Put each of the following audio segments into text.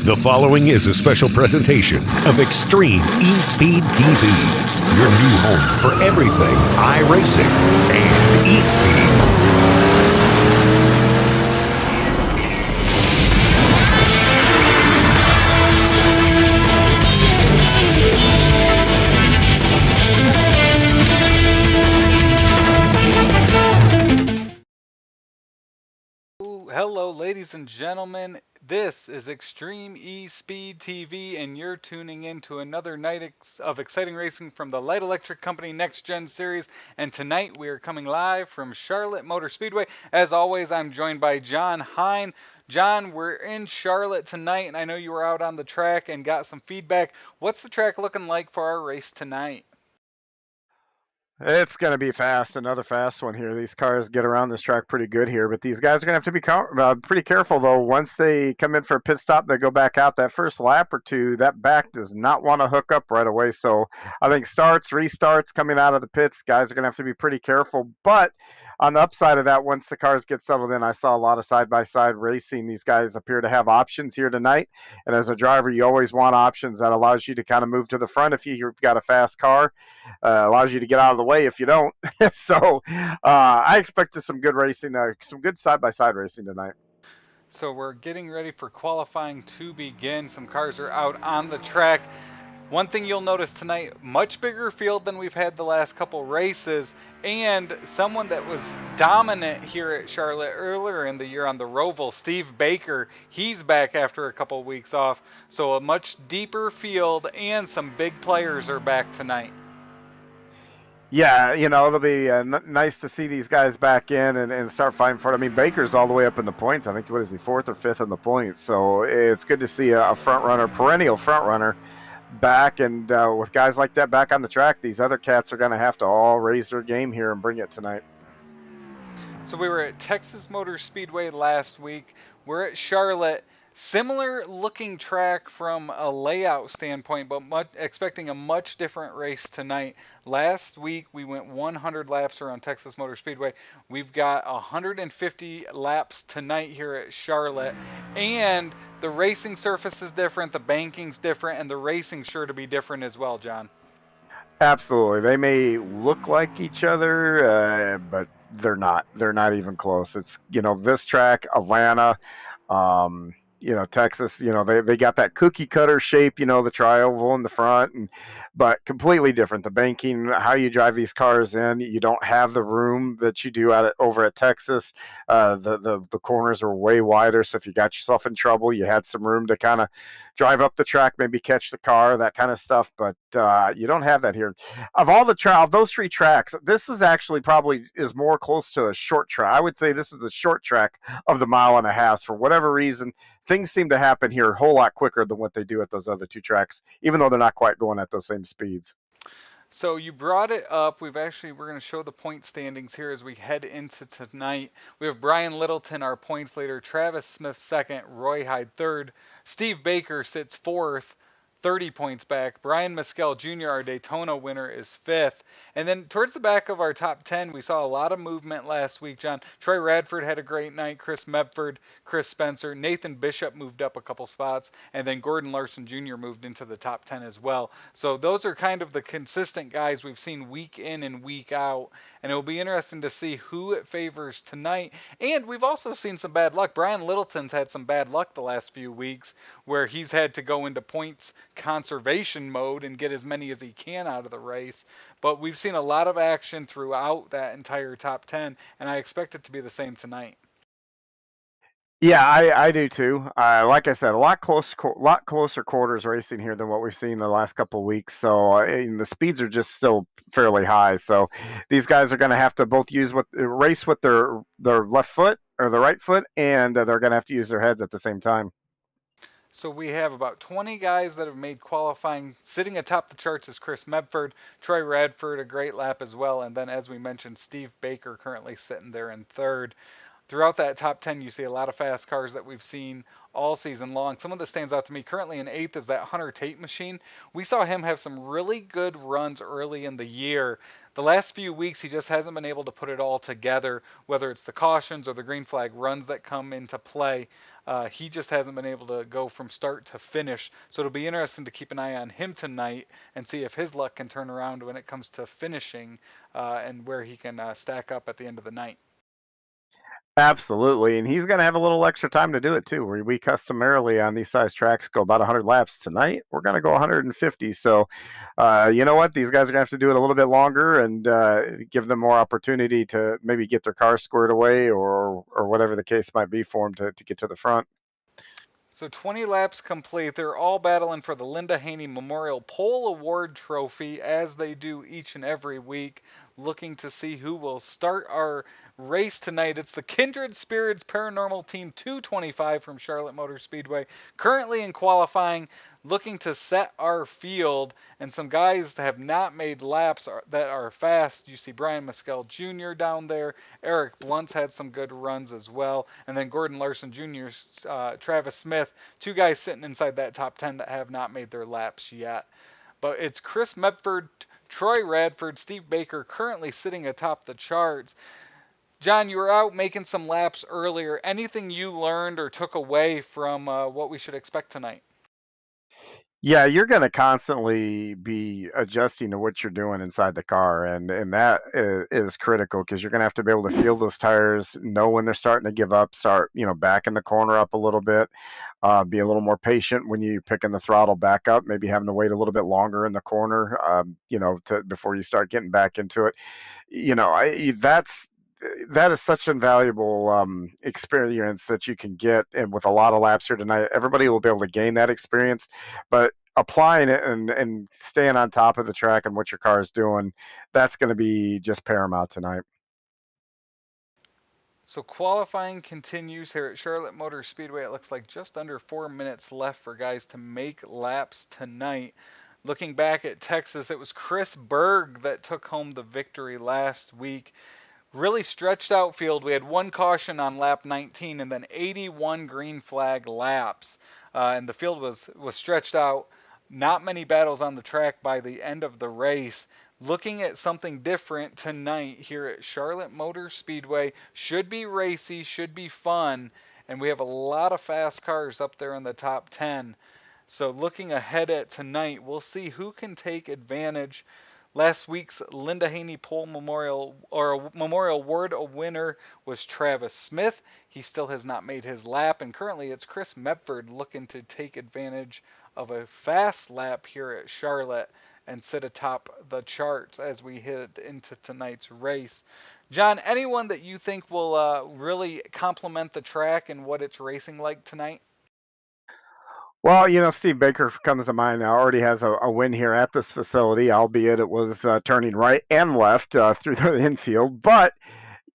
The following is a special presentation of Extreme eSpeed TV, your new home for everything iRacing and eSpeed. Hello, ladies and gentlemen. This is Extreme eSpeed TV, and you're tuning in to another night of exciting racing from the Light Electric Company NextGen series. And tonight we are coming live from Charlotte Motor Speedway. As always, I'm joined by John Hine. John, we're in Charlotte tonight, and I know you were out on the track and got some feedback. What's the track looking like for our race tonight? It's going to be fast, another fast one here. These cars get around this track pretty good here, but these guys are going to have to be pretty careful, though. Once they come in for a pit stop, they go back out. That first lap or two, that back does not want to hook up right away. So I think starts, restarts, coming out of the pits, guys are going to have to be pretty careful. But on the upside of that, once the cars get settled in, I saw a lot of side-by-side racing. These guys appear to have options here tonight. And as a driver, you always want options. That allows you to kind of move to the front if you've got a fast car. Allows you to get out of the way if you don't. So I expect some good racing, some good side-by-side racing tonight. So we're getting ready for qualifying to begin. Some cars are out on the track. One thing you'll notice tonight, much bigger field than we've had the last couple races, and someone that was dominant here at Charlotte earlier in the year on the Roval, Steve Baker, he's back after a couple weeks off. So a much deeper field and some big players are back tonight. Yeah, it'll be nice to see these guys back in and start fighting for it. I mean, Baker's all the way up in the points. I think, what is he, 4th or 5th in the points? So it's good to see a front runner, perennial front runner, back. And with guys like that back on the track, these other cats are going to have to all raise their game here and bring it tonight. So we were at Texas Motor Speedway last week. We're at Charlotte. Similar looking track from a layout standpoint, but expecting a much different race tonight. Last week we went 100 laps around Texas Motor Speedway. We've got 150 laps tonight here at Charlotte, and the racing surface is different, the banking's different, and the racing's sure to be different as well, John. Absolutely. They may look like each other, but they're not. They're not even close. It's, this track, Atlanta, Texas, they got that cookie cutter shape, the tri-oval in the front, but completely different. The banking, how you drive these cars in, you don't have the room that you do over at Texas. The corners are way wider, so if you got yourself in trouble, you had some room to kind of drive up the track, maybe catch the car, that kind of stuff. But you don't have that here. Of all those three tracks, this is actually probably is more close to a short track. I would say this is the short track of the 1.5 miles. For whatever reason, things seem to happen here a whole lot quicker than what they do at those other two tracks, even though they're not quite going at those same speeds. So you brought it up. We're going to show the point standings here as we head into tonight. We have Brian Littleton, our points leader, Travis Smith second, Roy Hyde third, Steve Baker sits fourth, 30 points back. Brian Mescal Jr., our Daytona winner, is fifth. And then towards the back of our top 10, we saw a lot of movement last week, John. Troy Radford had a great night. Chris Medford, Chris Spencer, Nathan Bishop moved up a couple spots. And then Gordon Larson Jr. moved into the top 10 as well. So those are kind of the consistent guys we've seen week in and week out. And it'll be interesting to see who it favors tonight. And we've also seen some bad luck. Brian Littleton's had some bad luck the last few weeks where he's had to go into points conservation mode and get as many as he can out of the race. But we've seen a lot of action throughout that entire top 10, and I expect it to be the same tonight. Yeah, I do too. Like I said, a lot closer quarters racing here than what we've seen the last couple of weeks. So the speeds are just still fairly high. So these guys are going to have to both race with their left foot or the right foot, and they're going to have to use their heads at the same time. So we have about 20 guys that have made qualifying. Sitting atop the charts is Chris Medford, Troy Radford, a great lap as well. And then, as we mentioned, Steve Baker currently sitting there in third. Throughout that top 10, you see a lot of fast cars that we've seen all season long. Someone that stands out to me currently in 8th is that Hunter Tate machine. We saw him have some really good runs early in the year. The last few weeks, he just hasn't been able to put it all together, whether it's the cautions or the green flag runs that come into play. He just hasn't been able to go from start to finish. So it'll be interesting to keep an eye on him tonight and see if his luck can turn around when it comes to finishing and where he can stack up at the end of the night. Absolutely, and he's going to have a little extra time to do it too. We customarily on these size tracks go about 100 laps. Tonight we're going to go 150. So, you know what? These guys are going to have to do it a little bit longer and give them more opportunity to maybe get their car squared away or whatever the case might be for them to get to the front. So 20 laps complete. They're all battling for the Linda Haney Memorial Pole Award Trophy, as they do each and every week, looking to see who will start our race tonight. It's the Kindred Spirits Paranormal Team 225 from Charlotte Motor Speedway, currently in qualifying, looking to set our field. And some guys that have not made laps that are fast. You see Brian Mescal Jr. down there. Eric Blunt's had some good runs as well. And then Gordon Larson Jr., Travis Smith, two guys sitting inside that top 10 that have not made their laps yet. But it's Chris Medford, Troy Radford, Steve Baker currently sitting atop the charts. John, you were out making some laps earlier. Anything you learned or took away from what we should expect tonight? Yeah, you're going to constantly be adjusting to what you're doing inside the car, and that is critical because you're going to have to be able to feel those tires, know when they're starting to give up, start backing the corner up a little bit, be a little more patient when you're picking the throttle back up, maybe having to wait a little bit longer in the corner, to before you start getting back into it. That is such invaluable experience that you can get, and with a lot of laps here tonight, everybody will be able to gain that experience. But applying it and staying on top of the track and what your car is doing, that's going to be just paramount tonight. So qualifying continues here at Charlotte Motor Speedway. It looks like just under 4 minutes left for guys to make laps tonight. Looking back at Texas, it was Chris Berg that took home the victory last week. Really stretched out field. We had one caution on lap 19 and then 81 green flag laps. And the field was stretched out. Not many battles on the track by the end of the race. Looking at something different tonight here at Charlotte Motor Speedway. Should be racy, should be fun. And we have a lot of fast cars up there in the top 10. So looking ahead at tonight, we'll see who can take advantage. Last week's Linda Haney Pole Memorial Award winner was Travis Smith. He still has not made his lap, and currently it's Chris Medford looking to take advantage of a fast lap here at Charlotte and sit atop the charts as we head into tonight's race. John, anyone that you think will really complement the track and what it's racing like tonight? Well, Steve Baker comes to mind now. Already has a win here at this facility, albeit it was turning right and left through the infield. But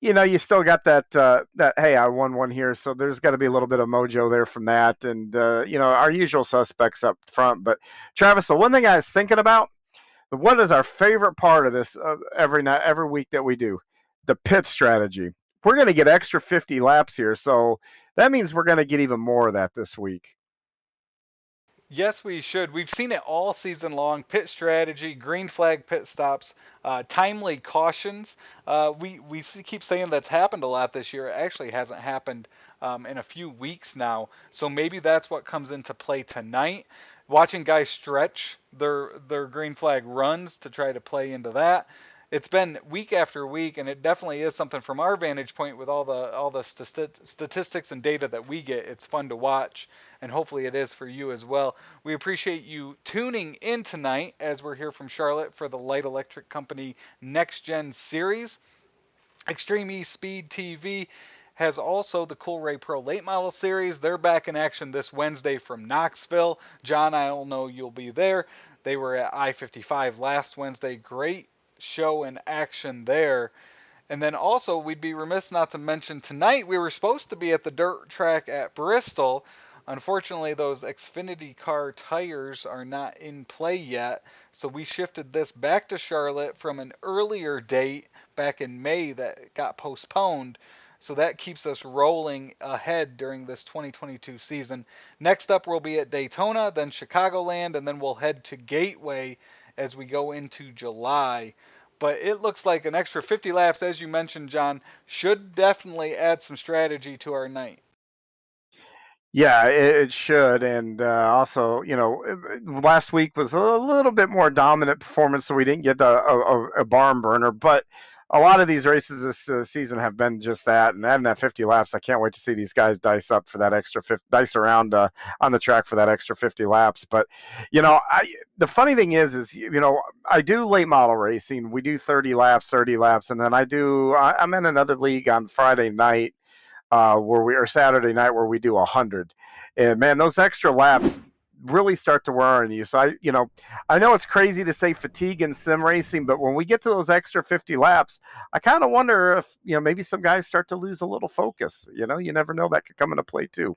you still got that hey, I won one here, so there's got to be a little bit of mojo there from that, and our usual suspects up front. But Travis, the one thing I was thinking about, what is our favorite part of this every night, every week that we do, the pit strategy. We're going to get extra 50 laps here, so that means we're going to get even more of that this week. Yes, we should. We've seen it all season long. Pit strategy, green flag pit stops, timely cautions. We keep saying that's happened a lot this year. It actually hasn't happened in a few weeks now. So maybe that's what comes into play tonight. Watching guys stretch their green flag runs to try to play into that. It's been week after week, and it definitely is something from our vantage point with all the statistics and data that we get. It's fun to watch, and hopefully it is for you as well. We appreciate you tuning in tonight as we're here from Charlotte for the Light Electric Company NextGen series. Extreme eSpeed TV has also the Cool Ray Pro Late Model Series. They're back in action this Wednesday from Knoxville. John, I don't know you'll be there. They were at I-55 last Wednesday. Great show and action there. And then also, we'd be remiss not to mention tonight we were supposed to be at the dirt track at Bristol. Unfortunately, those Xfinity car tires are not in play yet, so we shifted this back to Charlotte from an earlier date back in May that got postponed. So that keeps us rolling ahead during this 2022 season. Next up, we'll be at Daytona, then Chicagoland, and then we'll head to Gateway as we go into July. But it looks like an extra 50 laps, as you mentioned, John, should definitely add some strategy to our night. Yeah, it should. And also, last week was a little bit more dominant performance, so we didn't get a barn burner. But a lot of these races this season have been just that. And adding that 50 laps, I can't wait to see these guys dice up for that extra 50, dice around on the track for that extra 50 laps. But, the funny thing is, I do late model racing. We do 30 laps, and then I'm in another league on Friday night or Saturday night where we do 100. And man, those extra laps really start to wear on you. So I know it's crazy to say fatigue in sim racing, but when we get to those extra 50 laps, I kind of wonder if, maybe some guys start to lose a little focus. You never know, that could come into play too.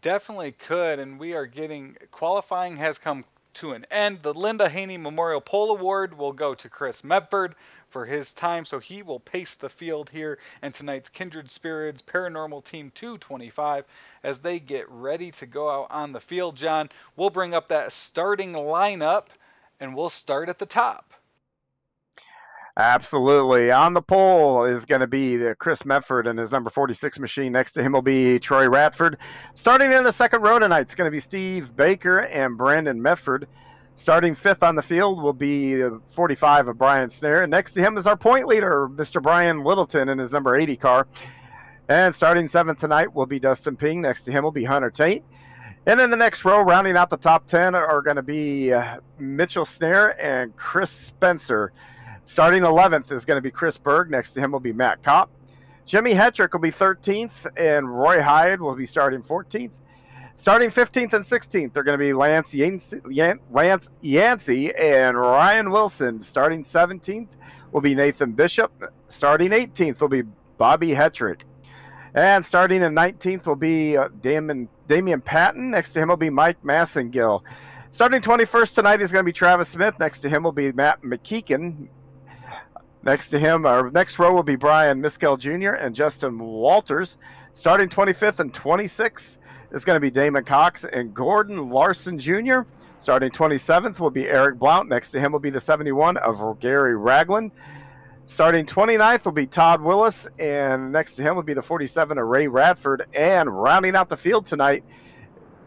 Definitely could, and we are getting qualifying has come to an end. The Linda Haney Memorial Pole Award will go to Chris Medford for his time, so he will pace the field here in tonight's Kindred Spirits Paranormal Team 225 as they get ready to go out on the field. John, we'll bring up that starting lineup, and we'll start at the top. Absolutely. On the pole is going to be Chris Medford and his number 46 machine. Next to him will be Troy Radford. Starting in the second row tonight, it's going to be Steve Baker and Brandon Medford. Starting fifth on the field will be 45 of Brian Snare. Next to him is our point leader, Mr. Brian Littleton, in his number 80 car. And starting seventh tonight will be Dustin Ping. Next to him will be Hunter Tate. And in the next row, rounding out the top 10, are going to be Mitchell Snare and Chris Spencer. Starting 11th is going to be Chris Berg. Next to him will be Matt Kopp. Jimmy Hetrick will be 13th, and Roy Hyde will be starting 14th. Starting 15th and 16th are going to be Lance Yancey and Ryan Wilson. Starting 17th will be Nathan Bishop. Starting 18th will be Bobby Hetrick. And starting in 19th will be Damian Patton. Next to him will be Mike Massengill. Starting 21st tonight is going to be Travis Smith. Next to him will be Matt McKeegan. Next to him, our next row will be Brian Miskell Jr. and Justin Walters. Starting 25th and 26th is going to be Damon Cox and Gordon Larson Jr. Starting 27th will be Eric Blount. Next to him will be the 71 of Gary Ragland. Starting 29th will be Todd Willis, and next to him will be the 47 of Ray Radford. And rounding out the field tonight,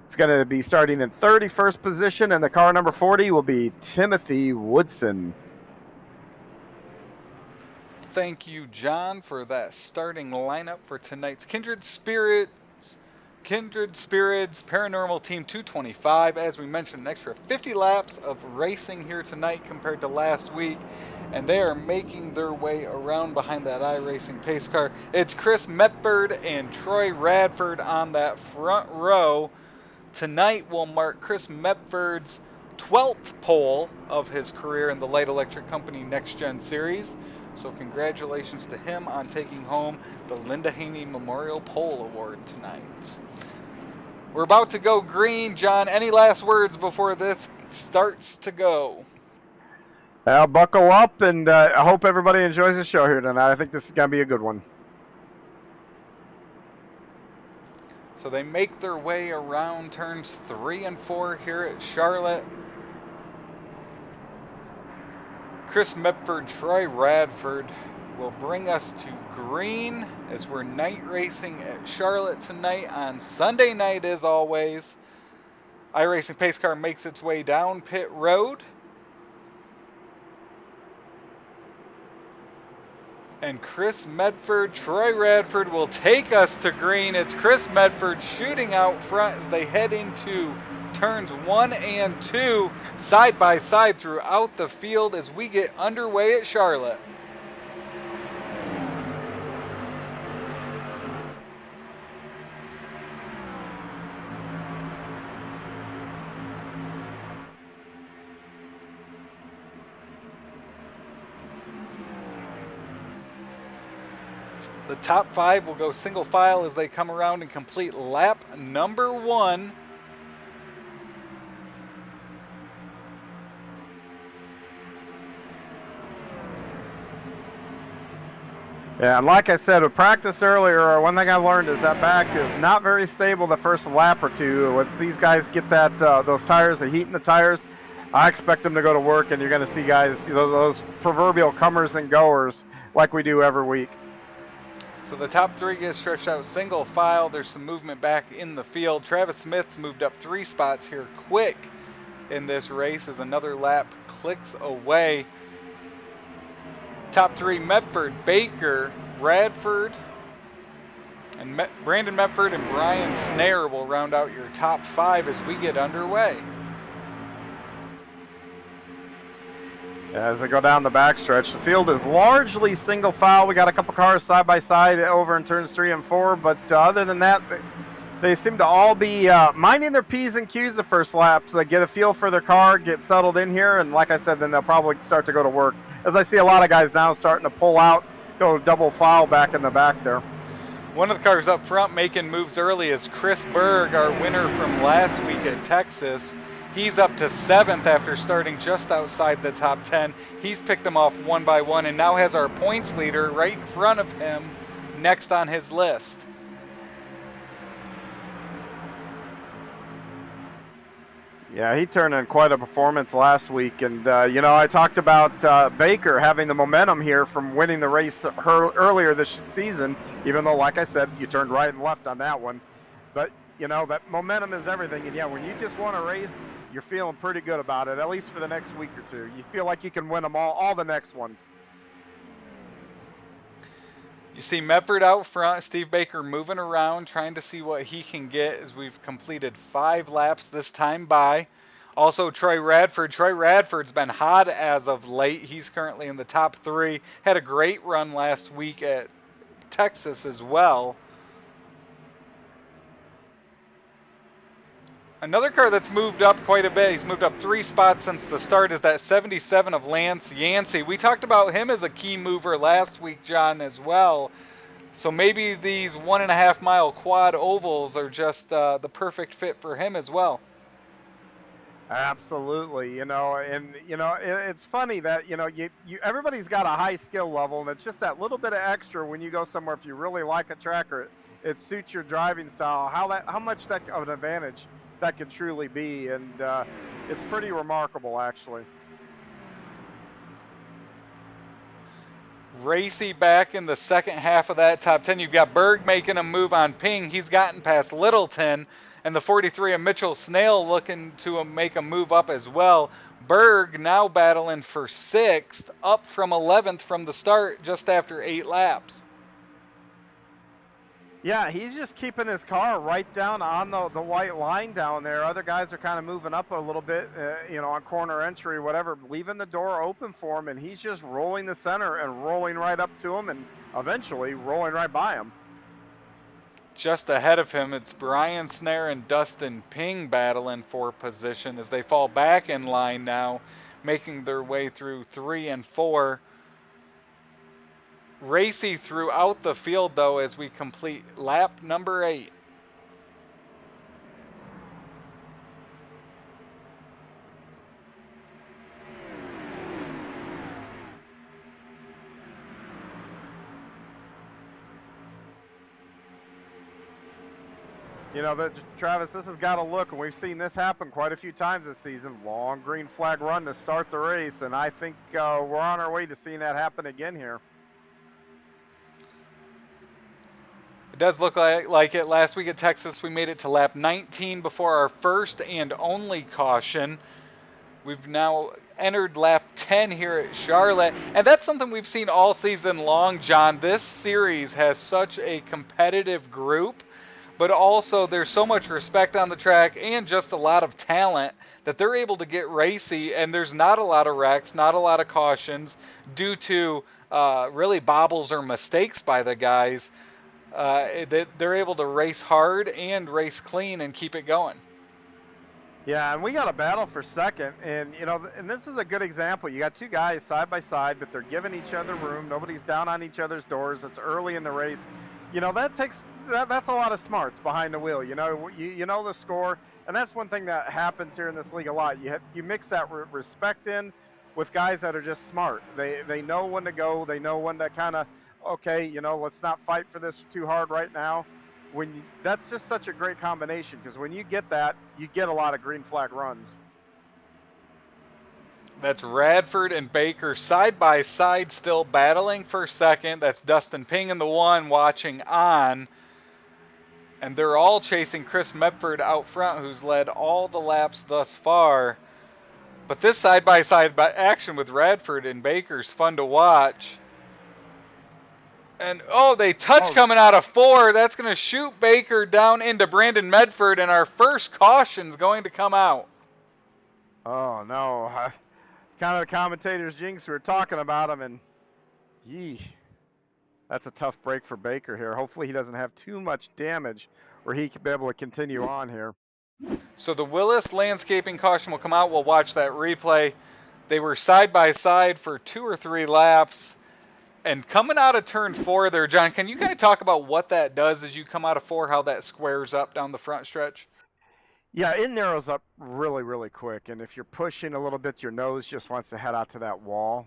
it's going to be starting in 31st position, and the car number 40 will be Timothy Woodson. Thank you, John, for that starting lineup for tonight's Kindred Spirits Paranormal Team 225. As we mentioned, an extra 50 laps of racing here tonight compared to last week, and they are making their way around behind that iRacing pace car. It's Chris Medford and Troy Radford on that front row. Tonight will mark Chris Medford's 12th pole of his career in the Light Electric Company NextGen Series. So congratulations to him on taking home the Linda Haney Memorial Pole Award tonight. We're about to go green. John, any last words before this starts to go? I'll buckle up, and I hope everybody enjoys the show here tonight. I think this is going to be a good one. So they make their way around turns 3 and 4 here at Charlotte. Chris Medford, Troy Radford will bring us to green as we're night racing at Charlotte tonight on Sunday night as always. iRacing pace car makes its way down pit road. And Chris Medford, Troy Radford will take us to green. It's Chris Medford shooting out front as they head into turns 1 and 2 side by side throughout the field as we get underway at Charlotte. The top 5 will go single file as they come around and complete lap number 1. Yeah, and like I said, with practice earlier, one thing I learned is that back is not very stable the first lap or two. When these guys get that those tires, the heat in the tires, I expect them to go to work, and you're going to see guys, those proverbial comers and goers like we do every week. So the top 3 get stretched out single file. There's some movement back in the field. Travis Smith's moved up 3 spots here quick in this race as another lap clicks away. Top 3, Medford, Baker, Bradford, and Brandon Medford and Brian Snare will round out your top 5 as we get underway. As they go down the backstretch, the field is largely single file. We got a couple cars side by side over in turns 3 and 4, but other than that, they seem to all be minding their P's and Q's the first lap, so they get a feel for their car, get settled in here, and like I said, then they'll probably start to go to work. As I see a lot of guys now starting to pull out, go double file back in the back there. One of the cars up front making moves early is Chris Berg, our winner from last week at Texas. He's up to 7th after starting just outside the top 10. He's picked them off one by one and now has our points leader right in front of him next on his list. Yeah, he turned in quite a performance last week. And, I talked about Baker having the momentum here from winning the race earlier this season, even though, like I said, you turned right and left on that one. But, that momentum is everything. And, yeah, when you just won a race, you're feeling pretty good about it, at least for the next week or two. You feel like you can win them all the next ones. You see Medford out front, Steve Baker moving around, trying to see what he can get as we've completed 5 laps this time by. Also Troy Radford. Troy Radford's been hot as of late. He's currently in the top 3. Had a great run last week at Texas as well. Another car that's moved up quite a bit, he's moved up 3 spots since the start, is that 77 of Lance Yancey. We talked about him as a key mover last week, John, as well. So maybe these 1.5 mile quad ovals are just the perfect fit for him as well. Absolutely, it's funny that everybody's got a high skill level, and it's just that little bit of extra when you go somewhere. If you really like a track or it suits your driving style, how much that of an advantage that could truly be, and it's pretty remarkable, actually. Racy back in the second half of that top 10. You've got Berg making a move on Ping. He's gotten past Littleton, and the 43 of Mitchell Snail looking to make a move up as well. Berg now battling for 6th, up from 11th from the start just after 8 laps. Yeah, he's just keeping his car right down on the white line down there. Other guys are kind of moving up a little bit, on corner entry, whatever, leaving the door open for him, and he's just rolling the center and rolling right up to him and eventually rolling right by him. Just ahead of him, it's Brian Snare and Dustin Ping battling for position as they fall back in line now, making their way through 3 and 4. Racy throughout the field, though, as we complete lap number 8. Travis, this has got to look, and we've seen this happen quite a few times this season. Long green flag run to start the race, and I think we're on our way to seeing that happen again here. It does look like it. Last week at Texas, we made it to lap 19 before our first and only caution. We've now entered lap 10 here at Charlotte, and that's something we've seen all season long, John. This series has such a competitive group, but also there's so much respect on the track and just a lot of talent that they're able to get racy, and there's not a lot of wrecks, not a lot of cautions due to really bobbles or mistakes by the guys. They're able to race hard and race clean and keep it going. Yeah, and we got a battle for second, and and this is a good example. You got 2 guys side by side, but they're giving each other room. Nobody's down on each other's doors. It's early in the race. That's a lot of smarts behind the wheel. You know the score, and that's one thing that happens here in this league a lot. You mix that respect in with guys that are just smart. They know when to go. They know when to kind of, okay, let's not fight for this too hard right now. That's just such a great combination, because when you get that, you get a lot of green flag runs. That's Radford and Baker side by side, still battling for second. That's Dustin Ping in the one, watching on. And they're all chasing Chris Medford out front, who's led all the laps thus far. But this side by side action with Radford and Baker's fun to watch. And oh, they touch coming out of 4. That's going to shoot Baker down into Brandon Medford, and our first caution's going to come out. Oh no. Kind of the commentators jinx, we were talking about him, and yee. That's a tough break for Baker here. Hopefully he doesn't have too much damage where he can be able to continue on here. So the Willis Landscaping caution will come out. We'll watch that replay. They were side by side for 2 or 3 laps. And coming out of turn 4 there, John, can you kind of talk about what that does as you come out of 4, how that squares up down the front stretch? Yeah, it narrows up really, really quick. And if you're pushing a little bit, your nose just wants to head out to that wall,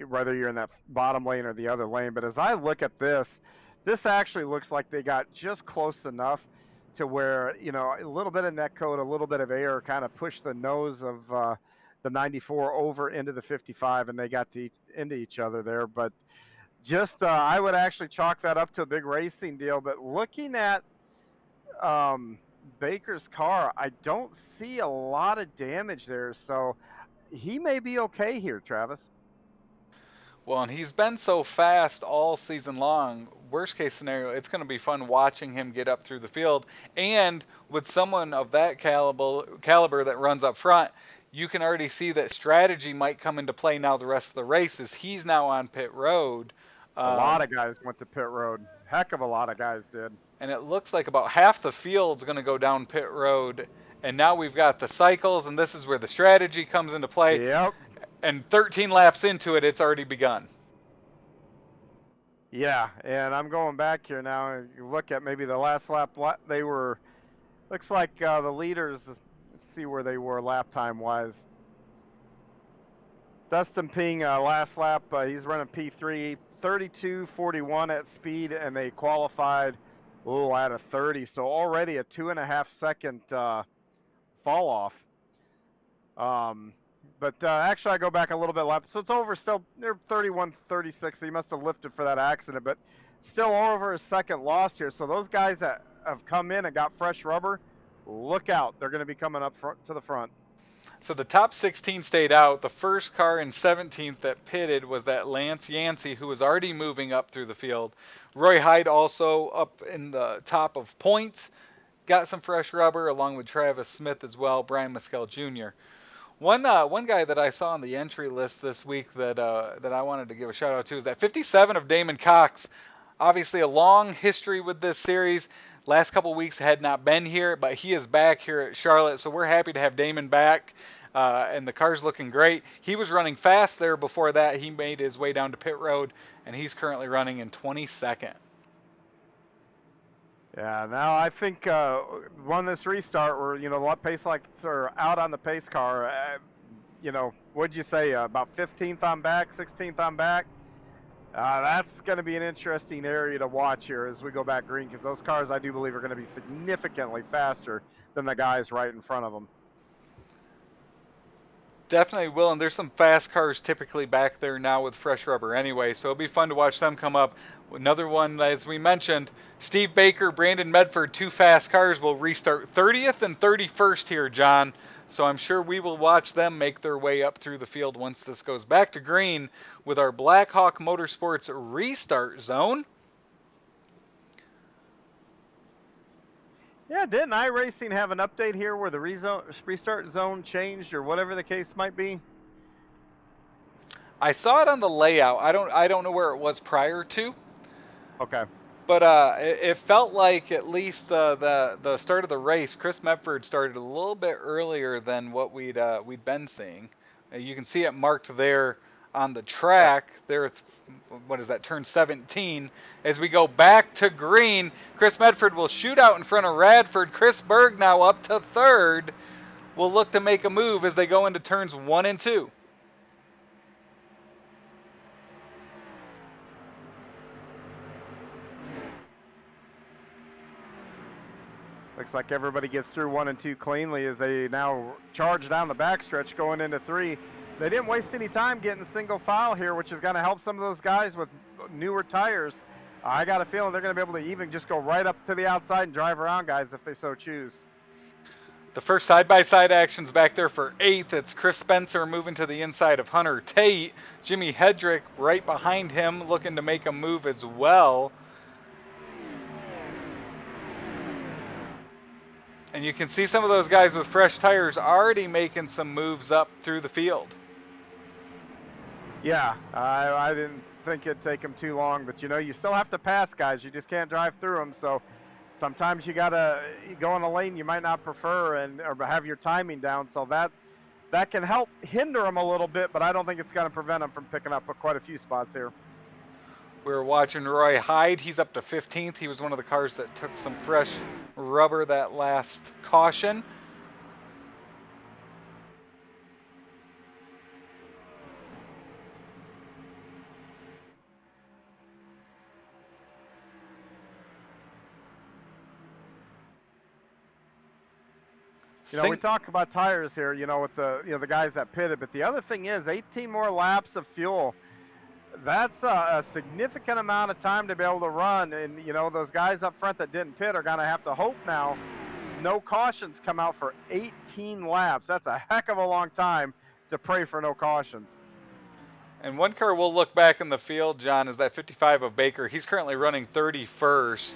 whether you're in that bottom lane or the other lane. But as I look at this, this actually looks like they got just close enough to where, you know, a little bit of neck coat, a little bit of air kind of pushed the nose of the 94 over into the 55, and they got into each other there. But just, I would actually chalk that up to a big racing deal. But looking at Baker's car, I don't see a lot of damage there, so he may be okay here, Travis. Well, and he's been so fast all season long. Worst case scenario, it's going to be fun watching him get up through the field. And with someone of that caliber that runs up front, you can already see that strategy might come into play now the rest of the race, as he's now on pit road. A lot of guys went to pit road. Heck of a lot of guys did. And it looks like about half the field's going to go down pit road. And now we've got the cycles, and this is where the strategy comes into play. Yep. And 13 laps into it, it's already begun. Yeah, and I'm going back here now, and you look at maybe the last lap. They were, looks like the leaders. Let's see where they were lap time wise. Dustin Ping, last lap, he's running P3, 32:41 at speed, and they qualified at a 30. So already a 2.5 second fall off. But actually, I go back a little bit lap. So it's over still. They're 31:36. So he must have lifted for that accident, but still over a second lost here. So those guys that have come in and got fresh rubber, look out. They're going to be coming up to the front. So the top 16 stayed out. The first car in 17th that pitted was that Lance Yancey, who was already moving up through the field. Roy Hyde also up in the top of points. Got some fresh rubber along with Travis Smith as well, Brian Mescal Jr. One guy that I saw on the entry list this week that I wanted to give a shout out to is that 57 of Damon Cox. Obviously a long history with this series. Last couple weeks had not been here, but he is back here at Charlotte, so we're happy to have Damon back, and the car's looking great. He was running fast there before that. He made his way down to pit road, and he's currently running in 22nd. Yeah, now I think on this restart where, you know, a lot of pace lights are out on the pace car, you know, what'd you say, about 15th on back, 16th on back? That's going to be an interesting area to watch here as we go back green, because those cars, I do believe, are going to be significantly faster than the guys right in front of them. Definitely will, and there's some fast cars typically back there now with fresh rubber anyway, so it'll be fun to watch them come up. Another one, as we mentioned, Steve Baker, Brandon Medford, 2 fast cars will restart 30th and 31st here, John. So I'm sure we will watch them make their way up through the field once this goes back to green with our Blackhawk Motorsports restart zone. Yeah, didn't iRacing have an update here where the restart zone changed or whatever the case might be? I saw it on the layout. I don't know where it was prior to. Okay. But it felt like at least the start of the race, Chris Medford started a little bit earlier than what we'd been seeing. You can see it marked there on the track. There, what is that? Turn 17. As we go back to green, Chris Medford will shoot out in front of Radford. Chris Berg now up to third. Will look to make a move as they go into turns 1 and 2. Looks like everybody gets through 1 and 2 cleanly as they now charge down the backstretch going into 3. They didn't waste any time getting single file here, which is going to help some of those guys with newer tires. I got a feeling they're going to be able to even just go right up to the outside and drive around guys if they so choose. The first side-by-side action's back there for 8th. It's Chris Spencer moving to the inside of Hunter Tate. Jimmy Hedrick right behind him looking to make a move as well. And you can see some of those guys with fresh tires already making some moves up through the field. Yeah, I didn't think it'd take them too long, but you know, you still have to pass guys. You just can't drive through them. So sometimes you gotta go in a lane you might not prefer or have your timing down. So that can help hinder them a little bit, but I don't think it's going to prevent them from picking up quite a few spots here. We're watching Roy Hyde. He's up to 15th. He was one of the cars that took some fresh rubber that last caution. You know, we talk about tires here, you know, with the guys that pitted, but the other thing is 18 more laps of fuel. That's a significant amount of time to be able to run, and you know, those guys up front that didn't pit are going to have to hope now no cautions come out for 18 laps. That's a heck of a long time to pray for no cautions. And one car we'll look back in the field, John, is that 55 of Baker. He's currently running 31st,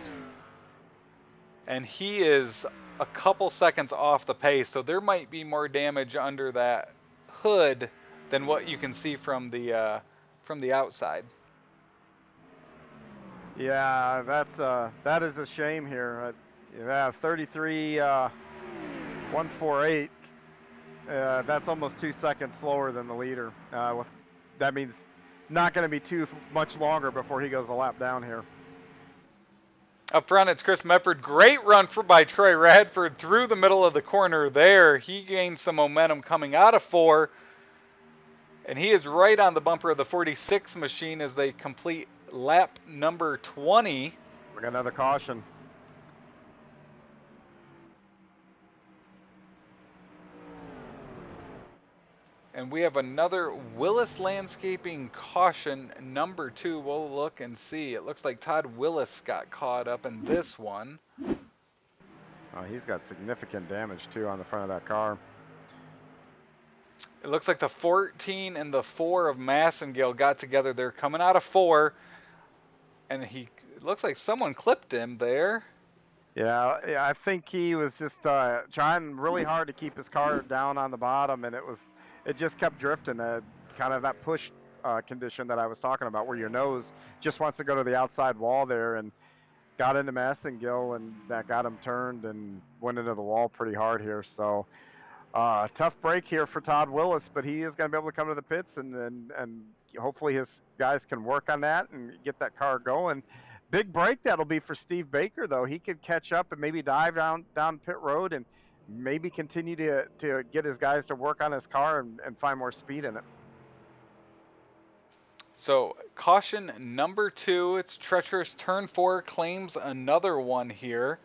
and he is a couple seconds off the pace, so there might be more damage under that hood than what you can see from the outside. Yeah, that is a shame here. Yeah, 33 148. That's almost 2 seconds slower than the leader. That means not going to be too much longer before he goes a lap down here. Up front, it's Chris Medford. Great run by Troy Radford through the middle of the corner there. He gained some momentum coming out of 4. And he is right on the bumper of the 46 machine as they complete lap number 20. We got another caution. And we have another Willis Landscaping caution, number 2. We'll look and see. It looks like Todd Willis got caught up in this one. Oh, he's got significant damage, too, on the front of that car. It looks like the 14 and the 4 of Massengale got together. They're coming out of 4. And it looks like someone clipped him there. Yeah, I think he was just trying really hard to keep his car down on the bottom, and it just kept drifting. Kind of that push condition that I was talking about, where your nose just wants to go to the outside wall there, and got into Massengale, and that got him turned and went into the wall pretty hard here. So tough break here for Todd Willis, but he is going to be able to come to the pits, and hopefully his guys can work on that and get that car going. Big break that'll be for Steve Baker, though. He could catch up and maybe dive down pit road and maybe continue to get his guys to work on his car and find more speed in it. So caution number 2, it's treacherous turn 4, claims another one here.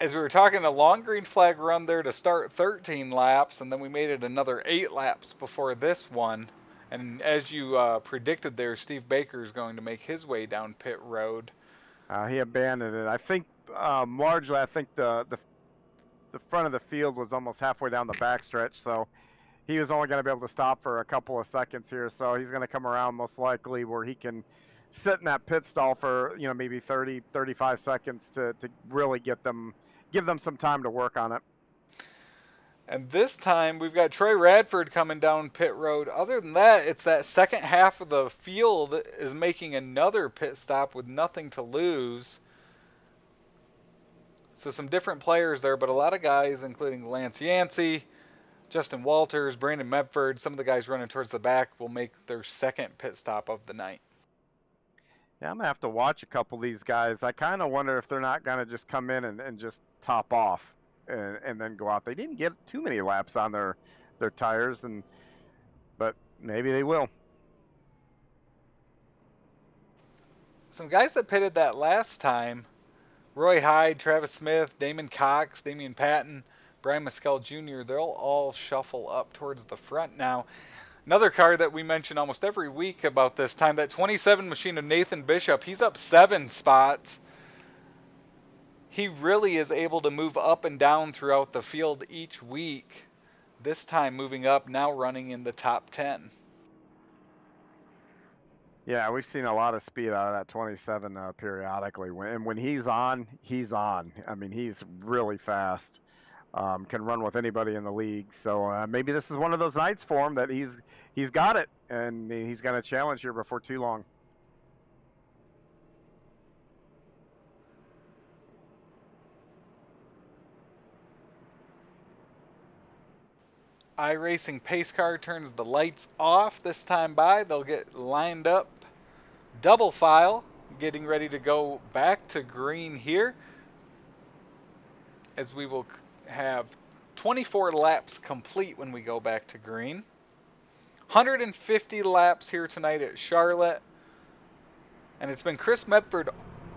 As we were talking, a long green flag run there to start 13 laps, and then we made it another 8 laps before this one. And as you predicted there, Steve Baker is going to make his way down pit road. He abandoned it. I think largely, I think the front of the field was almost halfway down the backstretch, so he was only going to be able to stop for a couple of seconds here. So he's going to come around most likely where he can sit in that pit stall for, you know, maybe 30, 35 seconds to really give them some time to work on it. And this time we've got Troy Radford coming down pit road. Other than that, it's that second half of the field is making another pit stop with nothing to lose. So some different players there, but a lot of guys, including Lance Yancey, Justin Walters, Brandon Medford, some of the guys running towards the back will make their second pit stop of the night. Yeah, I'm going to have to watch a couple of these guys. I kind of wonder if they're not going to just come in and just top off and then go out. They didn't get too many laps on their tires, but maybe they will. Some guys that pitted that last time, Roy Hyde, Travis Smith, Damon Cox, Damian Patton, Brian Mescal Jr., they'll all shuffle up towards the front now. Another car that we mention almost every week about this time, that 27 machine of Nathan Bishop, he's up 7 spots. He really is able to move up and down throughout the field each week. This time moving up, now running in the top 10. Yeah, we've seen a lot of speed out of that 27 periodically. When he's on, he's on. I mean, he's really fast. Can run with anybody in the league. So maybe this is one of those nights for him that he's got it, and he's going to challenge here before too long. iRacing pace car turns the lights off this time by. They'll get lined up, double file, getting ready to go back to green here, as we will have 24 laps complete when we go back to green. 150 laps here tonight at Charlotte. And it's been Chris Medford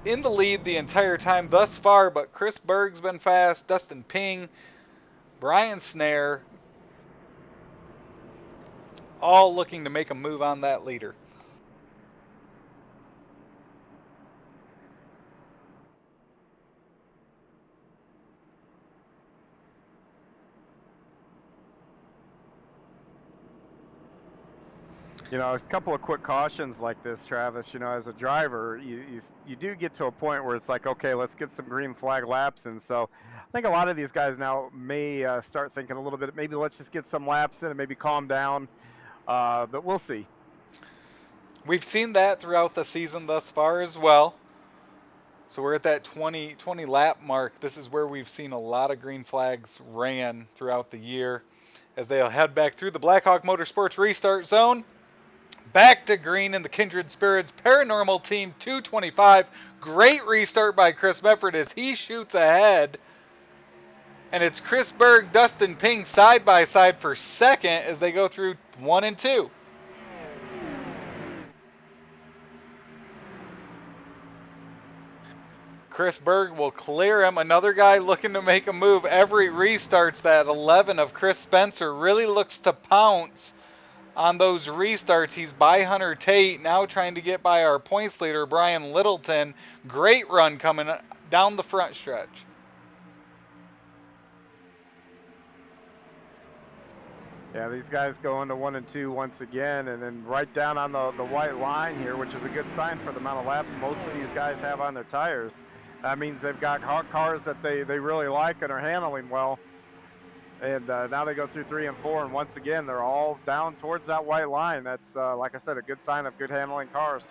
in the lead the entire time thus far, but Chris Berg's been fast, Dustin Ping, Brian Snare, all looking to make a move on that leader. You know, a couple of quick cautions like this, Travis, you know, as a driver, you do get to a point where it's like, okay, let's get some green flag laps. And so I think a lot of these guys now may start thinking a little bit, maybe let's just get some laps in and maybe calm down. But we'll see. We've seen that throughout the season thus far as well. So we're at that 20 lap mark. This is where we've seen a lot of green flags ran throughout the year, as they'll head back through the Blackhawk Motorsports restart zone. Back to green in the Kindred Spirits Paranormal Team 225. Great restart by Chris Medford as he shoots ahead. And it's Chris Berg, Dustin Ping side by side for second as they go through 1 and 2. Chris Berg will clear him. Another guy looking to make a move. Every restarts that 11 of Chris Spencer really looks to pounce on those restarts. He's by Hunter Tate, now trying to get by our points leader, Brian Littleton. Great run coming down the front stretch. Yeah, these guys go into 1 and 2 once again, and then right down on the white line here, which is a good sign for the amount of laps most of these guys have on their tires. That means they've got cars that they really like and are handling well. And now they go through 3 and 4, and once again, they're all down towards that white line. That's, like I said, a good sign of good handling cars.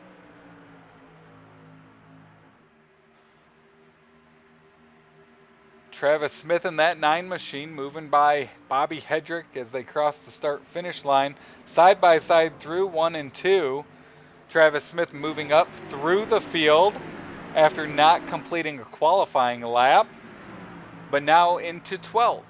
Travis Smith in that 9 machine moving by Bobby Hedrick as they cross the start-finish line. Side by side through 1 and 2. Travis Smith moving up through the field after not completing a qualifying lap, but now into 12th.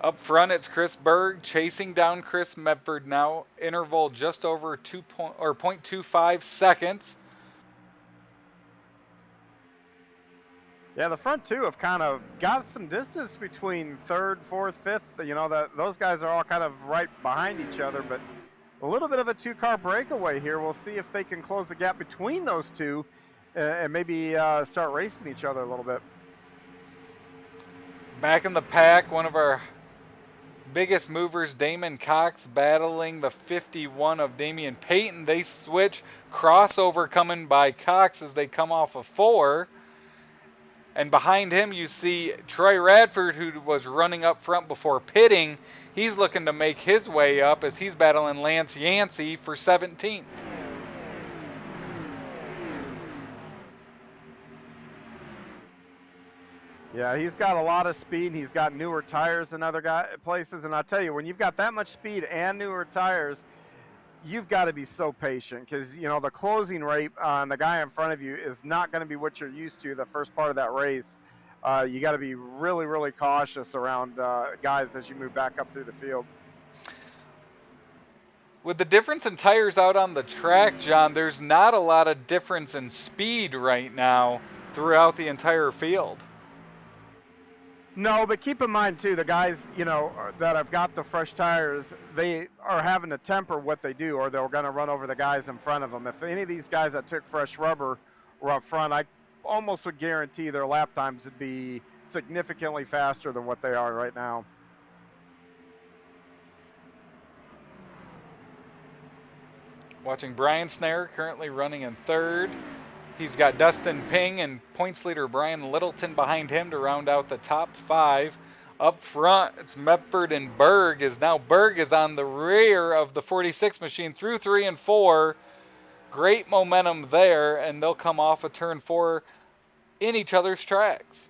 Up front, it's Chris Berg chasing down Chris Medford now. Interval just over 0.25 seconds. Yeah, the front two have kind of got some distance between 3rd, 4th, 5th. You know, those guys are all kind of right behind each other, but a little bit of a 2-car breakaway here. We'll see if they can close the gap between those two and maybe start racing each other a little bit. Back in the pack, one of our biggest movers, Damon Cox, battling the 51 of Damian Payton. They switch. Crossover coming by Cox as they come off of 4. And behind him you see Troy Radford, who was running up front before pitting. He's looking to make his way up as he's battling Lance Yancey for 17th. Yeah, he's got a lot of speed. He's got newer tires than other places. And I'll tell you, when you've got that much speed and newer tires, you've got to be so patient because, you know, the closing rate on the guy in front of you is not going to be what you're used to the first part of that race. You got to be really, really cautious around guys as you move back up through the field. With the difference in tires out on the track, John, there's not a lot of difference in speed right now throughout the entire field. No, but keep in mind too, the guys, that have got the fresh tires, they are having to temper what they do, or they're going to run over the guys in front of them. If any of these guys that took fresh rubber were up front, I almost would guarantee their lap times would be significantly faster than what they are right now. Watching Brian Snare currently running in third. He's got Dustin Ping and points leader Brian Littleton behind him to round out the top 5. Up front, it's Medford and Berg. Berg is on the rear of the 46 machine through 3 and 4. Great momentum there, and they'll come off of turn 4 in each other's tracks.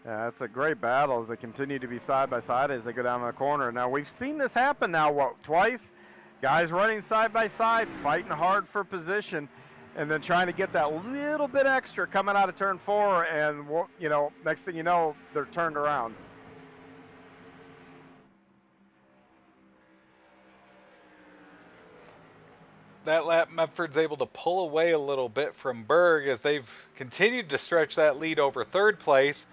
Yeah, it's a great battle as they continue to be side by side as they go down the corner. Now, we've seen this happen now, twice? Guys running side by side, fighting hard for position, and then trying to get that little bit extra coming out of turn 4, and, next thing you know, they're turned around. That lap, Medford's able to pull away a little bit from Berg as they've continued to stretch that lead over third place.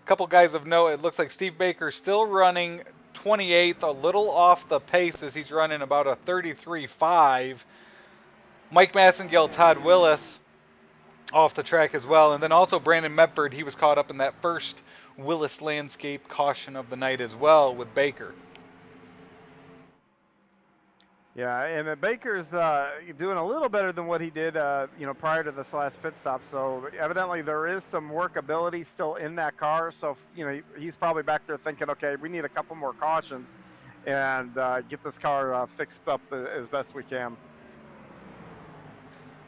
A couple guys of note, it looks like Steve Baker still running 28th, a little off the pace as he's running about a 33.5. Mike Massengill, Todd Willis off the track as well. And then also Brandon Medford, he was caught up in that first Willis Landscape caution of the night as well with Baker. Yeah, and Baker's doing a little better than what he did, prior to this last pit stop. So evidently there is some workability still in that car. So, he's probably back there thinking, okay, we need a couple more cautions and get this car fixed up as best we can.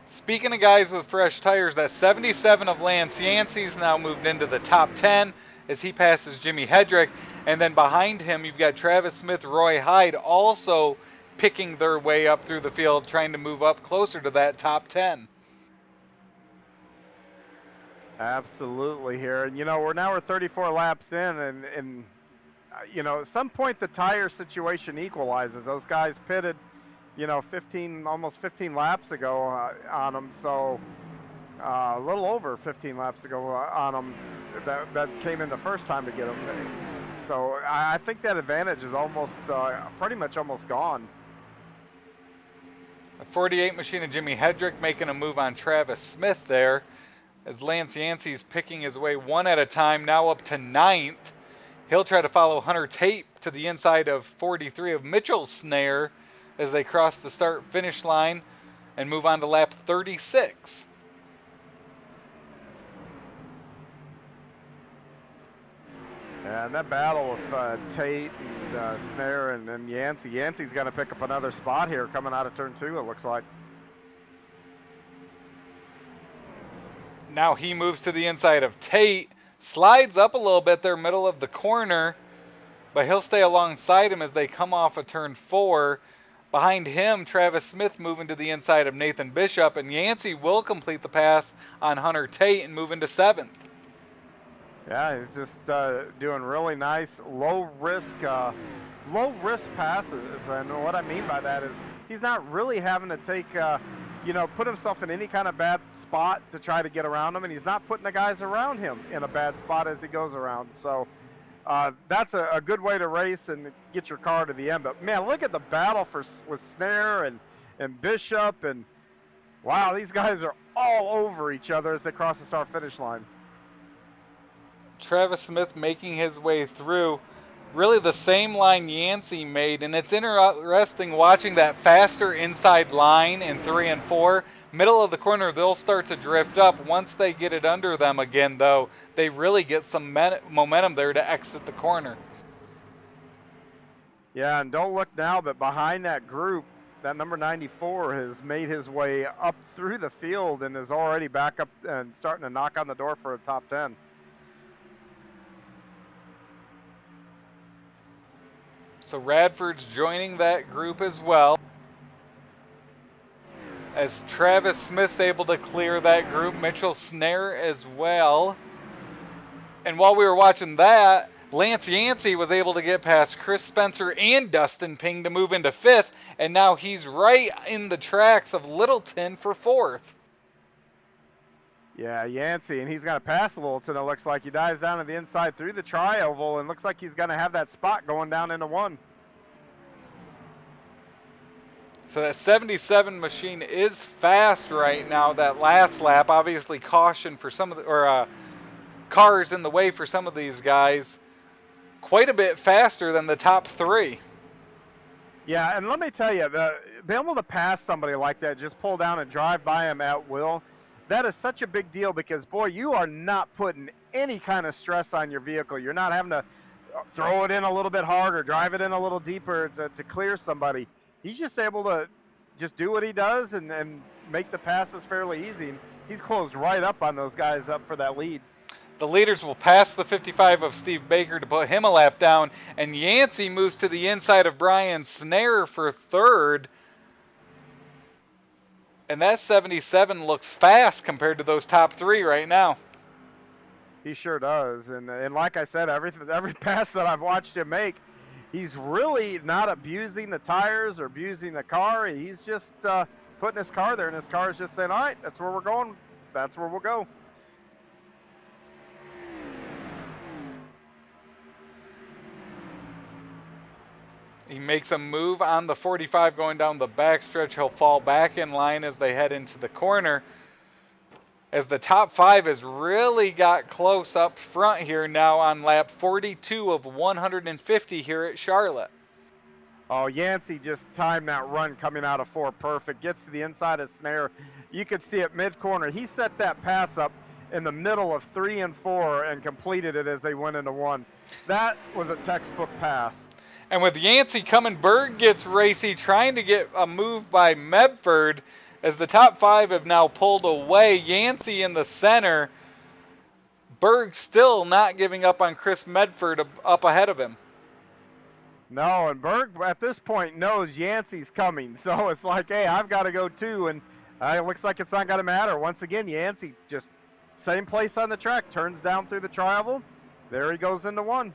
Speaking of guys with fresh tires, that 77 of Lance Yancey's now moved into the top 10 as he passes Jimmy Hedrick. And then behind him, you've got Travis Smith, Roy Hyde also picking their way up through the field, trying to move up closer to that top 10. Absolutely here. And, we're 34 laps in, and at some point the tire situation equalizes. Those guys pitted, almost 15 laps ago on them. So a little over 15 laps ago on them that came in the first time to get them. So I think that advantage is almost pretty much almost gone. A 48 machine of Jimmy Hedrick making a move on Travis Smith there as Lance Yancey's picking his way one at a time, now up to 9th. He'll try to follow Hunter Tate to the inside of 43 of Mitchell Snare as they cross the start-finish line and move on to lap 36. And that battle with Tate and Snare and Yancey. Yancey's going to pick up another spot here coming out of turn 2, it looks like. Now he moves to the inside of Tate, slides up a little bit there, middle of the corner, but he'll stay alongside him as they come off of turn 4. Behind him, Travis Smith moving to the inside of Nathan Bishop, and Yancey will complete the pass on Hunter Tate and move into 7th. Yeah, he's just doing really nice, low risk passes. And what I mean by that is he's not really having to take, put himself in any kind of bad spot to try to get around him, and he's not putting the guys around him in a bad spot as he goes around. So that's a good way to race and get your car to the end. But man, look at the battle with Snare and Bishop, and wow, these guys are all over each other as they cross the start-finish line. Travis Smith making his way through really the same line Yancey made, and it's interesting watching that faster inside line in 3 and 4. Middle of the corner, they'll start to drift up. Once they get it under them again, though, they really get some momentum there to exit the corner. Yeah, and don't look now, but behind that group, that number 94 has made his way up through the field and is already back up and starting to knock on the door for a top 10. So Radford's joining that group as well, as Travis Smith's able to clear that group, Mitchell Snare as well. And while we were watching that, Lance Yancey was able to get past Chris Spencer and Dustin Ping to move into 5th, and now he's right in the tracks of Littleton for 4th. Yeah, Yancey, and he's going to pass Littleton. It looks like he dives down to the inside through the tri-oval, and looks like he's going to have that spot going down into 1. So that 77 machine is fast right now. That last lap, obviously caution for some of the, cars in the way for some of these guys. Quite a bit faster than the top 3. Yeah, and let me tell you, be able to pass somebody like that, just pull down and drive by him at will, that is such a big deal because, boy, you are not putting any kind of stress on your vehicle. You're not having to throw it in a little bit harder, drive it in a little deeper to clear somebody. He's just able to just do what he does and make the passes fairly easy. He's closed right up on those guys up for that lead. The leaders will pass the 55 of Steve Baker to put him a lap down, and Yancey moves to the inside of Brian Snare for 3rd. And that 77 looks fast compared to those top 3 right now. He sure does. And like I said, every pass that I've watched him make, he's really not abusing the tires or abusing the car. He's just putting his car there, and his car is just saying, all right, that's where we're going. That's where we'll go. He makes a move on the 45 going down the backstretch. He'll fall back in line as they head into the corner. As the top 5 has really got close up front here now on lap 42 of 150 here at Charlotte. Oh, Yancey just timed that run coming out of 4 perfect. Gets to the inside of Snare. You could see it mid-corner. He set that pass up in the middle of 3 and 4 and completed it as they went into 1. That was a textbook pass. And with Yancey coming, Berg gets racy, trying to get a move by Medford as the top 5 have now pulled away. Yancey in the center. Berg still not giving up on Chris Medford up ahead of him. No, and Berg at this point knows Yancey's coming. So it's like, hey, I've got to go too. And it looks like it's not going to matter. Once again, Yancey just same place on the track, turns down through the tri-oval. There he goes into 1.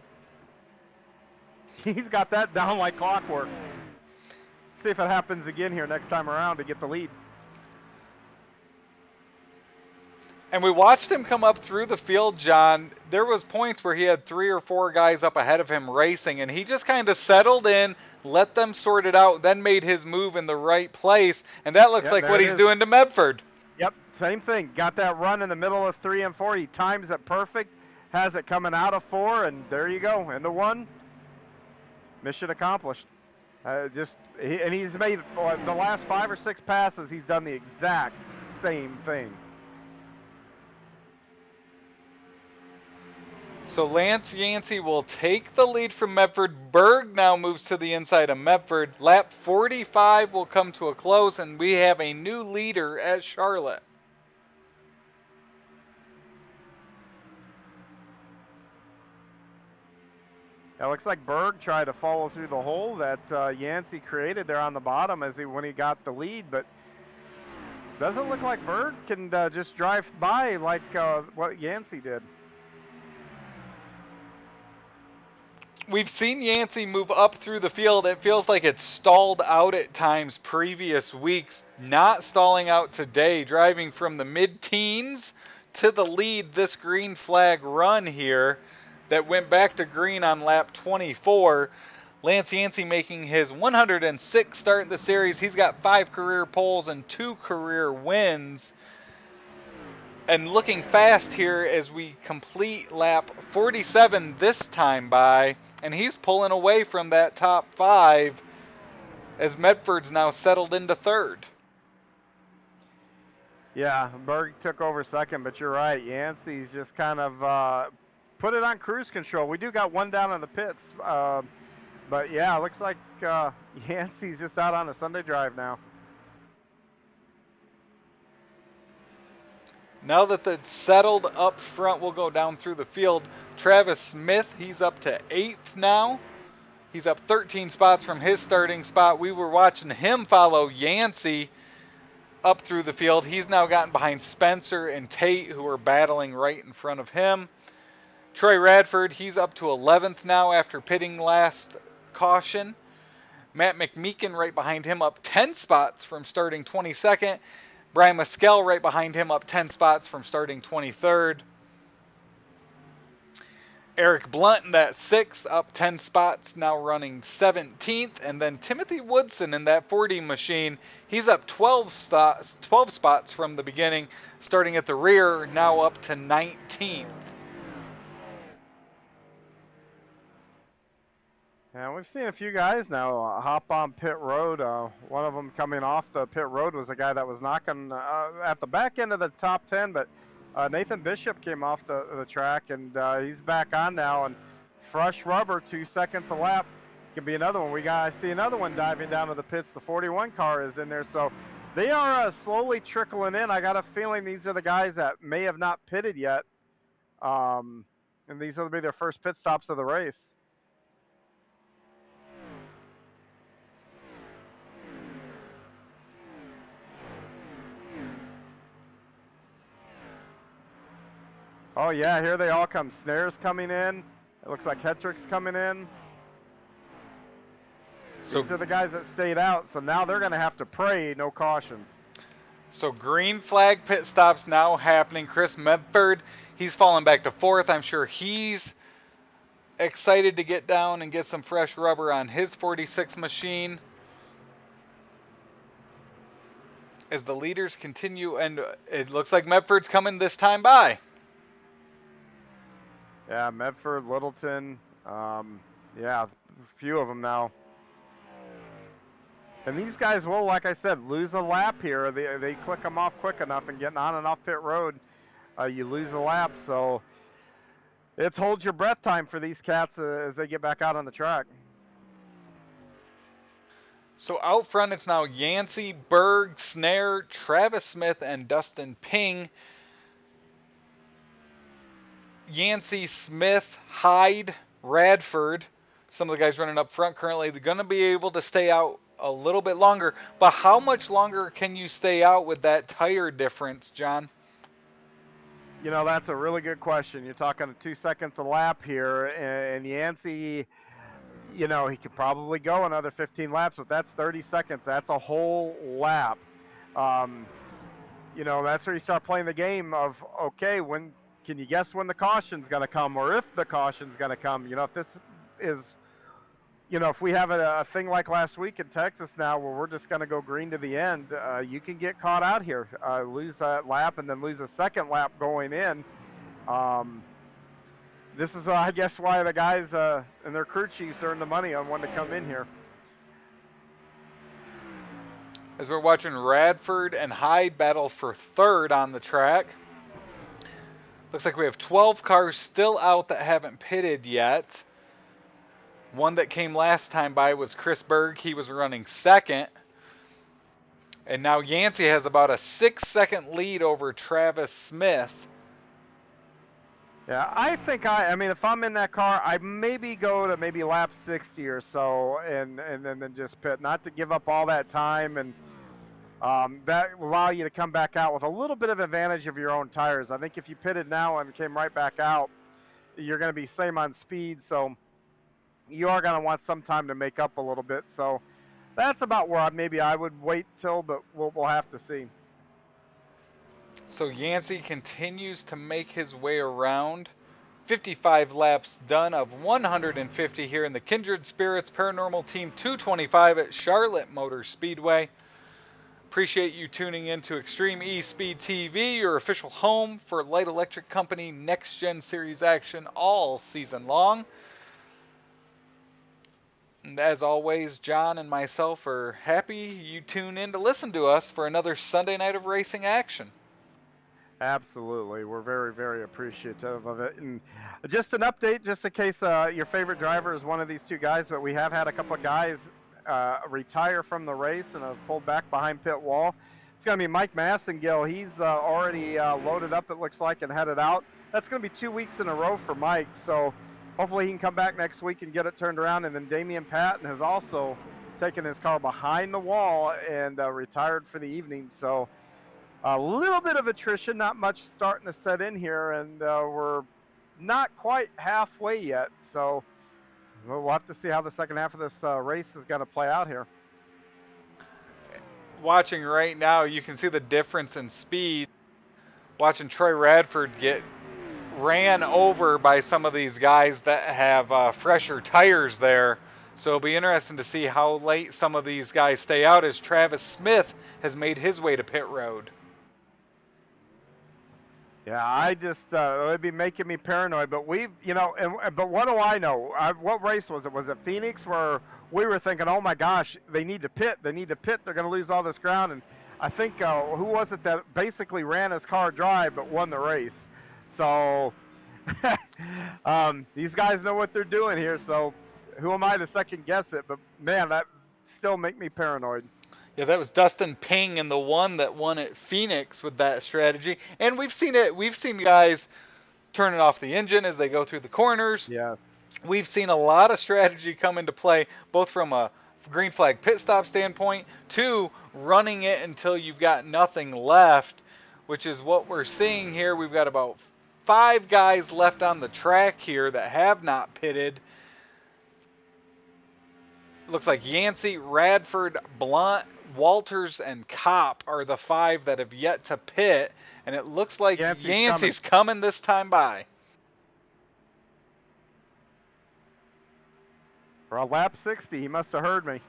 He's got that down like clockwork. See if it happens again here next time around to get the lead. And we watched him come up through the field, John. There was points where he had 3 or 4 guys up ahead of him racing, and he just kind of settled in, let them sort it out, then made his move in the right place. And that looks like what he's doing to Medford. Yep, same thing. Got that run in the middle of 3 and 4. He times it perfect, has it coming out of 4, and there you go, into 1. Mission accomplished. He's made the last 5 or 6 passes. He's done the exact same thing. So Lance Yancey will take the lead from Medford. Berg now moves to the inside of Medford. Lap 45 will come to a close, and we have a new leader at Charlotte. It looks like Berg tried to follow through the hole that Yancey created there on the bottom when he got the lead, but doesn't look like Berg can just drive by like what Yancey did. We've seen Yancey move up through the field. It feels like it's stalled out at times previous weeks, not stalling out today, driving from the mid-teens to the lead this green flag run here that went back to green on lap 24. Lance Yancey making his 106th start in the series. He's got 5 career poles and 2 career wins. And looking fast here as we complete lap 47 this time by. And he's pulling away from that top 5 as Medford's now settled into 3rd. Yeah, Berg took over 2nd, but you're right. Yancey's just kind of put it on cruise control. We do got 1 down in the pits. But yeah, it looks like Yancey's just out on a Sunday drive now. Now that it's settled up front, we'll go down through the field. Travis Smith, he's up to 8th now. He's up 13 spots from his starting spot. We were watching him follow Yancey up through the field. He's now gotten behind Spencer and Tate, who are battling right in front of him. Troy Radford, he's up to 11th now after pitting last caution. Matt McMeekin right behind him, up 10 spots from starting 22nd. Brian Mescal right behind him, up 10 spots from starting 23rd. Eric Blunt in that 6th, up 10 spots, now running 17th. And then Timothy Woodson in that 40 machine, he's up 12 spots from the beginning, starting at the rear, now up to 19th. And we've seen a few guys now hop on pit road. One of them coming off the pit road was a guy that was knocking at the back end of the top 10, but Nathan Bishop came off the track, and he's back on now. And fresh rubber, 2 seconds a lap. Could be another one. I see another one diving down to the pits. The 41 car is in there, so they are slowly trickling in. I got a feeling these are the guys that may have not pitted yet, and these will be their first pit stops of the race. Oh yeah, here they all come. Snare's coming in. It looks like Hetrick's coming in. So these are the guys that stayed out, so now they're going to have to pray no cautions. So green flag pit stops now happening. Chris Medford, he's falling back to 4th. I'm sure he's excited to get down and get some fresh rubber on his 46 machine. As the leaders continue, and it looks like Medford's coming this time by. Yeah, Medford, Littleton, yeah, a few of them now. And these guys will, like I said, lose a lap here. They click them off quick enough, and getting on and off pit road, you lose a lap. So it's hold your breath time for these cats as they get back out on the track. So out front, it's now Yancey, Berg, Snare, Travis Smith, and Dustin Ping. Yancey, Smith, Hyde, Radford, some of the guys running up front currently, they're going to be able to stay out a little bit longer. But how much longer can you stay out with that tire difference, John? You know, that's a really good question. You're talking 2 seconds a lap here, and Yancey, you know, he could probably go another 15 laps, but that's 30 seconds. That's a whole lap. You know, that's where you start playing the game of, okay, when can you guess when the caution's going to come, or if the caution's going to come? You know, if this is, you know, if we have a thing like last week in Texas now where we're just going to go green to the end, you can get caught out here, lose that lap and then lose a second lap going in. This is, I guess, why the guys and their crew chiefs earn the money on when to come in here. As we're watching Radford and Hyde battle for 3rd on the track. Looks like we have 12 cars still out that haven't pitted yet. One that came last time by was Chris Berg. He was running 2nd. And now Yancey has about a 6-second lead over Travis Smith. Yeah, I think I mean, if I'm in that car, I maybe go to maybe lap 60 or so and then just pit, not to give up all that time, and that will allow you to come back out with a little bit of advantage of your own tires. I think if you pitted now and came right back out, you're going to be same on speed, so you are going to want some time to make up a little bit. So that's about where maybe I would wait till, but we'll have to see. So Yancey continues to make his way around. 55 laps done of 150 here in the Kindred Spirits Paranormal Team 225 at Charlotte Motor Speedway. Appreciate you tuning in to Extreme eSpeed TV, your official home for light electric company NextGen Series action all season long. And as always, John and myself are happy you tune in to listen to us for another Sunday night of racing action. Absolutely. We're very, very appreciative of it. And just an update, just in case your favorite driver is one of these two guys, but we have had a couple of guys retire from the race and have pulled back behind pit wall. It's going to be Mike Massengill. He's already loaded up, it looks like, and headed out. That's going to be 2 weeks in a row for Mike. So hopefully he can come back next week and get it turned around. And then Damian Patton has also taken his car behind the wall and retired for the evening. So a little bit of attrition, not much starting to set in here, and we're not quite halfway yet. So we'll have to see how the second half of this race is going to play out here. Watching right now, you can see the difference in speed. Watching Troy Radford get ran over by some of these guys that have fresher tires there. So it'll be interesting to see how late some of these guys stay out as Travis Smith has made his way to pit road. Yeah, I just it would be making me paranoid. But we've, but what do I know? What race was it? Was it Phoenix where we were thinking, oh my gosh, they need to pit. They need to pit. They're going to lose all this ground. And I think who was it that basically ran his car dry but won the race? So these guys know what they're doing here. So who am I to second guess it? But man, that still make me paranoid. Yeah, that was Dustin Ping in the one that won at Phoenix with that strategy. And we've seen it. We've seen guys turning off the engine as they go through the corners. Yes. We've seen a lot of strategy come into play, both from a green flag pit stop standpoint to running it until you've got nothing left, which is what we're seeing here. We've got about 5 guys left on the track here that have not pitted. Looks like Yancey, Radford, Blunt, Walters, and Kopp are the 5 that have yet to pit, and it looks like Yancey's coming this time by. For a lap 60, he must have heard me.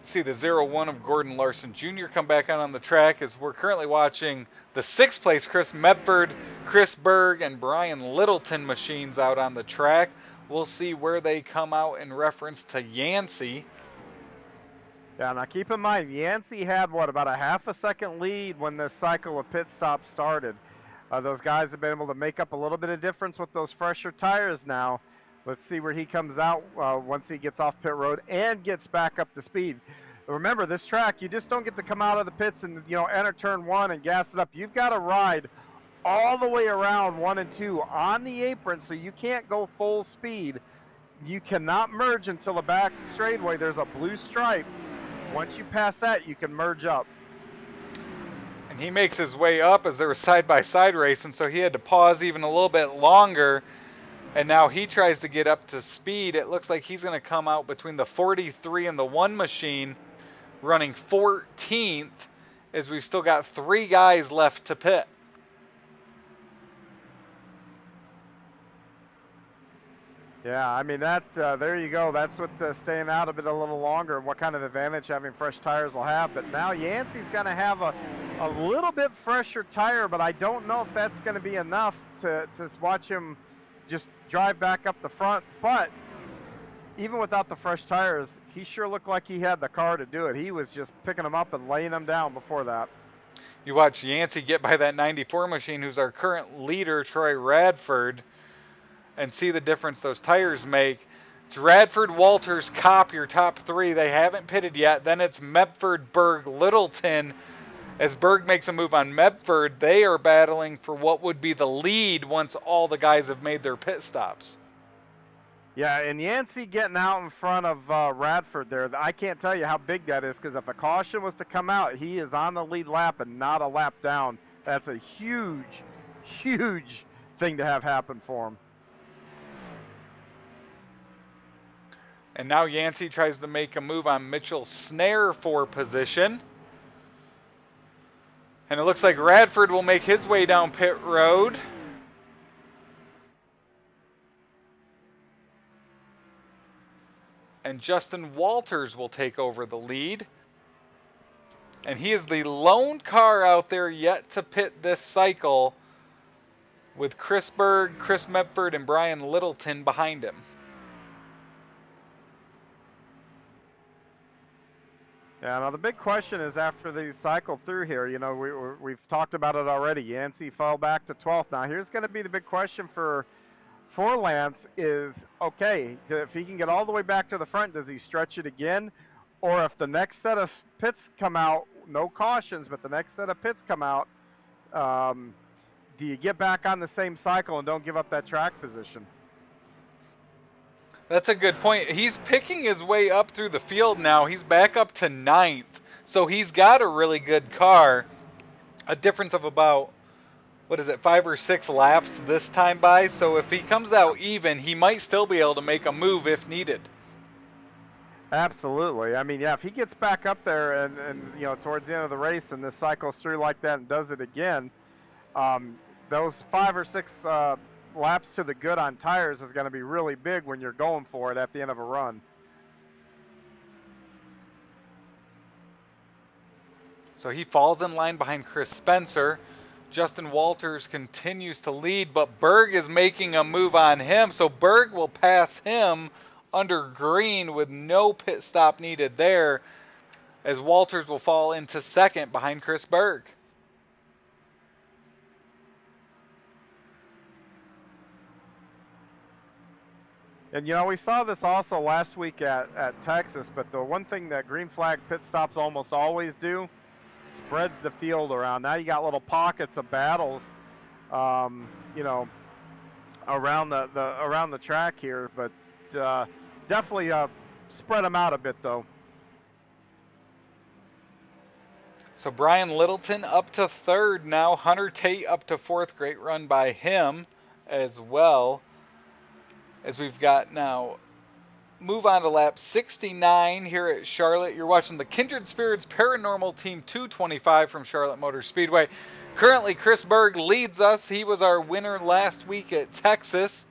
See the 0-1 of Gordon Larson Jr. come back on the track as we're currently watching the 6th place Chris Medford, Chris Berg, and Brian Littleton machines out on the track. We'll see where they come out in reference to Yancey. Yeah, now keep in mind, Yancey had, about a half a second lead when this cycle of pit stops started. Those guys have been able to make up a little bit of difference with those fresher tires now. Let's see where he comes out once he gets off pit road and gets back up to speed. Remember, this track, you just don't get to come out of the pits and, enter turn 1 and gas it up. You've got to ride all the way around 1 and 2 on the apron, so you can't go full speed. You cannot merge until the back straightaway. There's a blue stripe. Once you pass that, you can merge up. And he makes his way up as they were side-by-side racing, so he had to pause even a little bit longer. And now he tries to get up to speed. It looks like he's going to come out between the 43 and the 1 machine, running 14th, as we've still got 3 guys left to pit. Yeah, I mean, there you go. That's what staying out of it a little longer and what kind of advantage having fresh tires will have. But now Yancey's going to have a little bit fresher tire, but I don't know if that's going to be enough to watch him just drive back up the front. But even without the fresh tires, he sure looked like he had the car to do it. He was just picking them up and laying them down before that. You watch Yancey get by that 94 machine, who's our current leader, Troy Radford, and see the difference those tires make. It's Radford, Walters, Kopp, your top 3. They haven't pitted yet. Then it's Medford, Berg, Littleton. As Berg makes a move on Medford, they are battling for what would be the lead once all the guys have made their pit stops. Yeah, and Yancey getting out in front of Radford there, I can't tell you how big that is, because if a caution was to come out, he is on the lead lap and not a lap down. That's a huge, huge thing to have happen for him. And now Yancey tries to make a move on Mitchell Snare for position. And it looks like Radford will make his way down pit road. And Justin Walters will take over the lead. And he is the lone car out there yet to pit this cycle, with Chris Berg, Chris Medford, and Brian Littleton behind him. Yeah, now the big question is after they cycle through here, we've talked about it already. Yancey fell back to 12th. Now here's going to be the big question for Lance is, okay, if he can get all the way back to the front, does he stretch it again? Or if the next set of pits come out, no cautions, but the next set of pits come out, do you get back on the same cycle and don't give up that track position? That's a good point. He's picking his way up through the field now. He's back up to 9th. So he's got a really good car. a difference of about, what is it, 5 or 6 laps this time by. So if he comes out even, he might still be able to make a move if needed. Absolutely. I mean, yeah, if he gets back up there and you know, towards the end of the race and this cycles through like that and does it again, those 5 or 6 laps to the good on tires is going to be really big when you're going for it at the end of a run. So he falls in line behind Chris Spencer. Justin Walters continues to lead, but Berg is making a move on him. So Berg will pass him under green with no pit stop needed there, as Walters will fall into second behind Chris Berg. And, you know, we saw this also last week at Texas, but the one thing that green flag pit stops almost always do, spreads the field around. Now you got little pockets of battles, you know, around the track here, but definitely spread them out a bit, though. So Brian Littleton up to third now. Hunter Tate up to fourth. Great run by him as well. As we've got now, move on to lap 69 here at Charlotte. You're watching the Kindred Spirits Paranormal Team 225 from Charlotte Motor Speedway. Currently, Chris Berg leads us. He was our winner last week at Texas.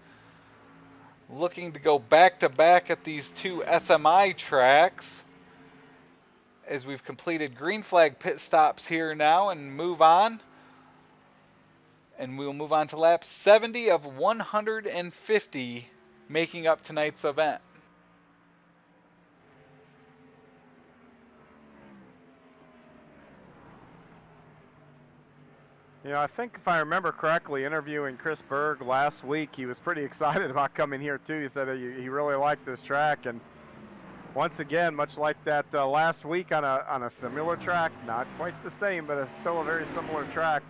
Looking to go back-to-back at these 2 SMI tracks. As we've completed green flag pit stops here now and move on. And we'll move on to lap 70 of 150, making up tonight's event. You know, I think if I remember correctly, interviewing Chris Berg last week, he was pretty excited about coming here too. He said he really liked this track, and once again, much like that last week on a similar track, not quite the same, but it's still a very similar track.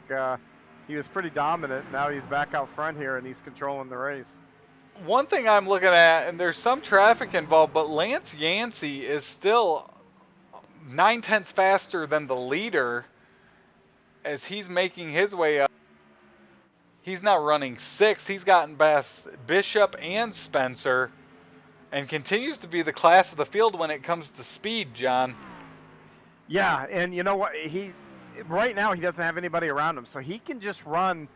He was pretty dominant. Now he's back out front here, and he's controlling the race. One thing I'm looking at, and there's some traffic involved, but Lance Yancey is still 9/10 faster than the leader as he's making his way up. He's now running 6th. He's gotten past Bishop and Spencer and continues to be the class of the field when it comes to speed, John. Yeah, and you know what? Right now he doesn't have anybody around him, so he can just run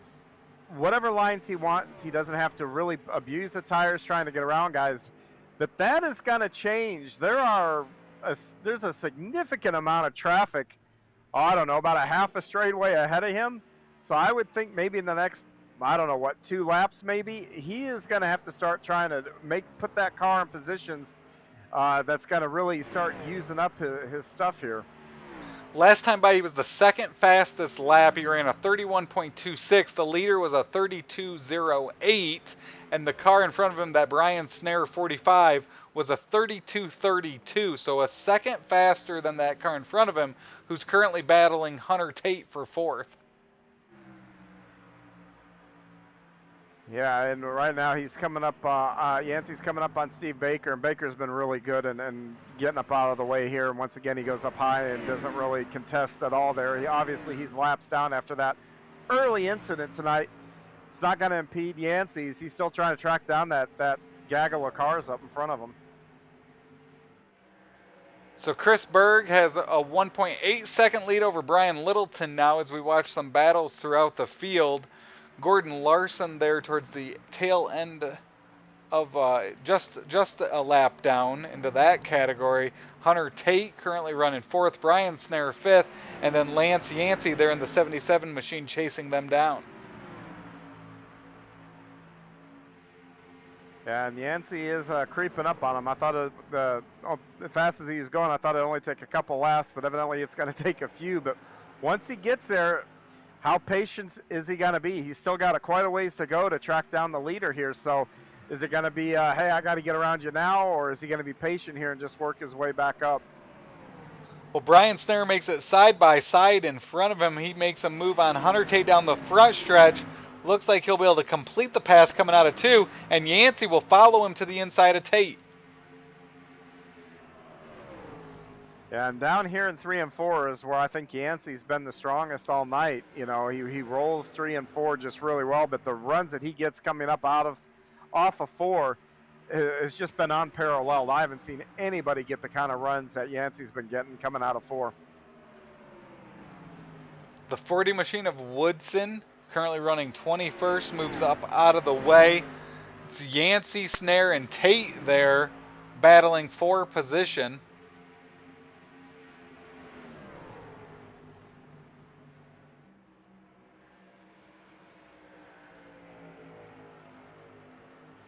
whatever lines he wants. He doesn't have to really abuse the tires trying to get around guys. But that is going to change. There's a significant amount of traffic, I don't know, about a half a straightaway ahead of him. So I would think maybe in the next, I don't know what, 2 laps maybe, he is going to have to start trying to put that car in positions that's going to really start using up his stuff here. Last time by, he was the 2nd fastest lap. He ran a 31.26. The leader was a 32.08. And the car in front of him, that Brian Snare 45, was a 32.32. So a 2nd faster than that car in front of him, who's currently battling Hunter Tate for 4th. Yeah, and right now he's coming up, Yancey's coming up on Steve Baker, and Baker's been really good and getting up out of the way here. And once again, he goes up high and doesn't really contest at all there. He's laps down after that early incident tonight. It's not going to impede Yancey's. He's still trying to track down that gaggle of cars up in front of him. So Chris Berg has a 1.8 second lead over Brian Littleton now as we watch some battles throughout the field. Gordon Larson there towards the tail end of just a lap down into that category. Hunter Tate currently running 4th, Brian Snare 5th, and then Lance Yancey there in the 77 machine chasing them down. Yeah, and Yancey is creeping up on him. I thought as fast as he's going, I thought it'd only take a couple laps, but evidently it's going to take a few. But once he gets there, how patient is he going to be? He's still got quite a ways to go to track down the leader here. So is it going to be, hey, I got to get around you now, or is he going to be patient here and just work his way back up? Well, Brian Snare makes it side by side in front of him. He makes a move on Hunter Tate down the front stretch. Looks like he'll be able to complete the pass coming out of 2, and Yancey will follow him to the inside of Tate. And down here in 3 and 4 is where I think Yancey's been the strongest all night. You know, he rolls 3 and 4 just really well, but the runs that he gets coming up off of 4 has just been unparalleled. I haven't seen anybody get the kind of runs that Yancey's been getting coming out of 4. The 40 machine of Woodson, currently running 21st, moves up out of the way. It's Yancey, Snare, and Tate there battling for position.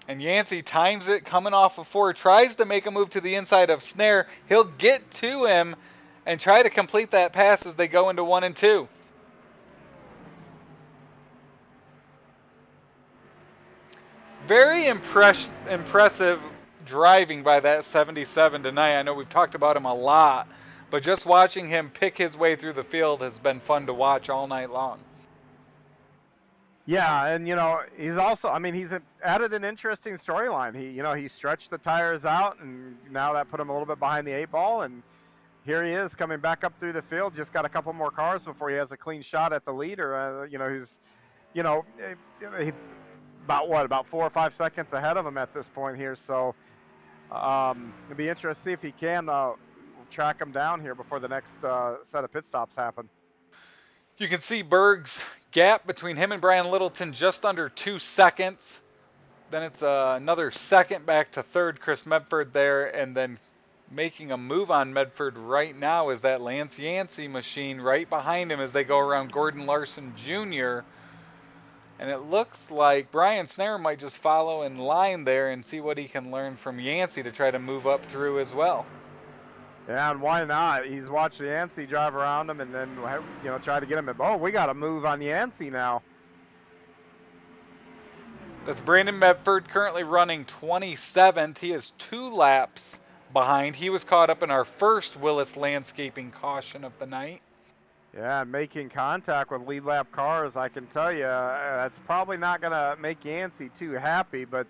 And Yancey times it, coming off of 4, tries to make a move to the inside of Snare. He'll get to him and try to complete that pass as they go into 1 and 2. Very impressive driving by that 77 tonight. I know we've talked about him a lot, but just watching him pick his way through the field has been fun to watch all night long. Yeah, and you know, he's also, I mean, he's added an interesting storyline. He stretched the tires out, and now that put him a little bit behind the 8 ball, and here he is coming back up through the field. Just got a couple more cars before he has a clean shot at the leader. Who's, he, about 4 or 5 seconds ahead of him at this point here. So it'll be interesting to see if he can track him down here before the next set of pit stops happen. You can see Berg's gap between him and Brian Littleton just under 2 seconds. Then it's another second back to third, Chris Medford there, and then making a move on Medford right now is that Lance Yancey machine right behind him as they go around Gordon Larson Jr. And it looks like Brian Snare might just follow in line there and see what he can learn from Yancey to try to move up through as well. Yeah, and why not? He's watched Yancey drive around him and then, try to get him. Oh, we got to move on Yancey now. That's Brandon Medford, currently running 27th. He is 2 laps behind. He was caught up in our first Willis Landscaping caution of the night. Yeah, making contact with lead lap cars, I can tell you, that's probably not going to make Yancey too happy, but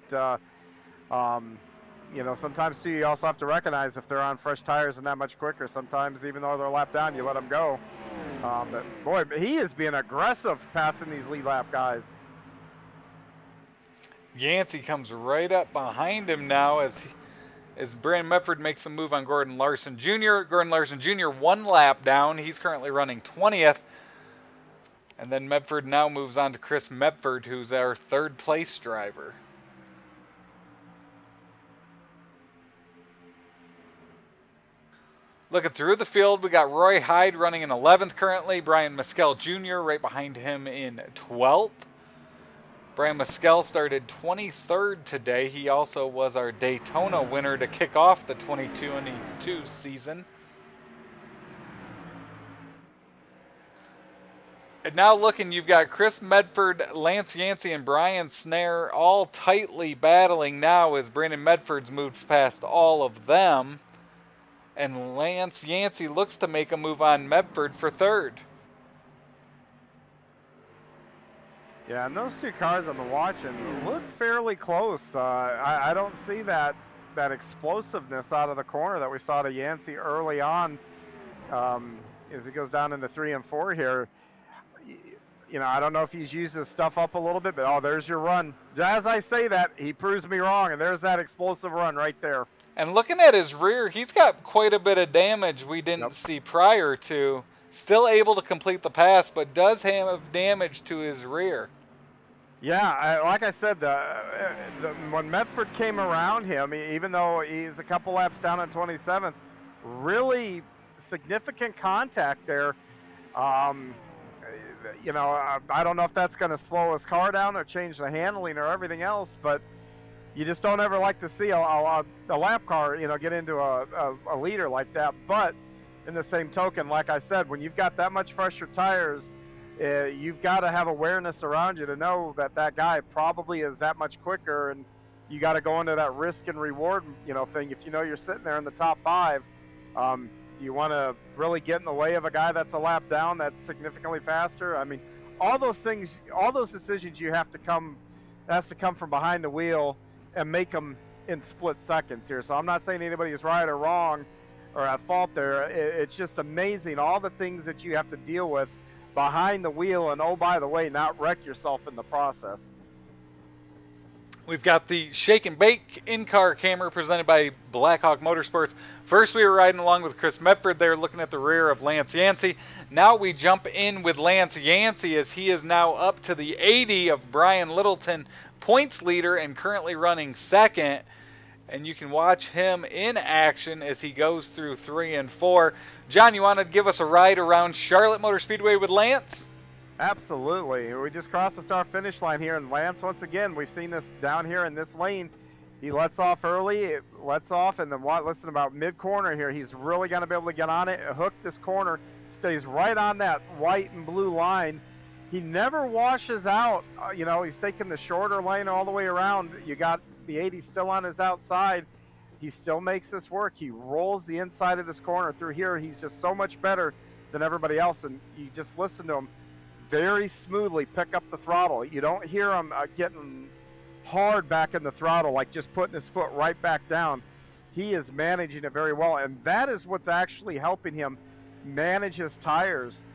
sometimes too, you also have to recognize if they're on fresh tires and that much quicker. Sometimes, even though they're lap down, you let them go. But boy, he is being aggressive passing these lead lap guys. Yancey comes right up behind him now as Brandon Medford makes a move on Gordon Larson Jr. Gordon Larson Jr. 1 lap down. He's currently running 20th. And then Medford now moves on to Chris Medford, who's our 3rd place driver. Looking through the field, we got Roy Hyde running in 11th currently. Brian Mescal Jr. right behind him in 12th. Brian Mescal started 23rd today. He also was our Daytona winner to kick off the 2022 season. And now looking, you've got Chris Medford, Lance Yancey, and Brian Snare all tightly battling now as Brandon Medford's moved past all of them. And Lance Yancey looks to make a move on Medford for 3rd. Yeah, and those 2 cars I've been watching look fairly close. I don't see that explosiveness out of the corner that we saw to Yancey early on as he goes down into 3 and 4 here. I don't know if he's used his stuff up a little bit, but there's your run. As I say that, he proves me wrong, and there's that explosive run right there. And looking at his rear, he's got quite a bit of damage we didn't see prior to. Still able to complete the pass, but does have damage to his rear. Yeah, like I said, when Medford came around him, even though he's a couple laps down on 27th, really significant contact there. I don't know if that's going to slow his car down or change the handling or everything else, but you just don't ever like to see a lap car, get into a leader like that. But in the same token, like I said, when you've got that much fresher tires, you've got to have awareness around you to know that guy probably is that much quicker, and you got to go into that risk and reward, thing. If you're sitting there in the top 5, you want to really get in the way of a guy that's a lap down, that's significantly faster. I mean, all those things, all those decisions has to come from behind the wheel and make them in split seconds here. So I'm not saying anybody is right or wrong, or at fault there. It's just amazing all the things that you have to deal with behind the wheel, and oh, by the way, not wreck yourself in the process. We've got the Shake and Bake in-car camera presented by Blackhawk Motorsports. First, we were riding along with Chris Medford there, looking at the rear of Lance Yancey. Now we jump in with Lance Yancey as he is now up to the 80 of Brian Littleton, points leader and currently running second. And you can watch him in action as he goes through 3 and 4. John, you want to give us a ride around Charlotte Motor Speedway with Lance? Absolutely. We just crossed the start finish line here, and Lance, once again, we've seen this down here in this lane. He lets off early, and then listen, about mid-corner here, he's really going to be able to get on it, hook this corner, stays right on that white and blue line. He never washes out. He's taking the shorter lane all the way around. You got the 80 still on his outside. He still makes this work. He rolls the inside of this corner through here. He's just so much better than everybody else, and you just listen to him very smoothly pick up the throttle. You don't hear him getting hard back in the throttle, like just putting his foot right back down. He is managing it very well, and that is what's actually helping him manage his tires.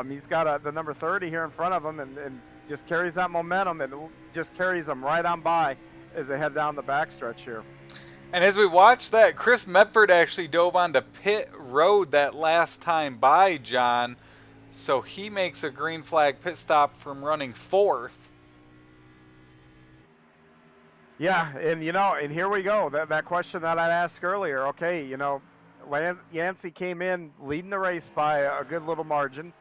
He's got the number 30 here in front of him, and just carries that momentum and just carries them right on by as they head down the backstretch here. And as we watch that, Chris Medford actually dove onto pit road that last time by, John. So he makes a green flag pit stop from running 4th. Yeah, and and here we go. That question that I asked earlier. Okay, Yancey came in leading the race by a good little margin,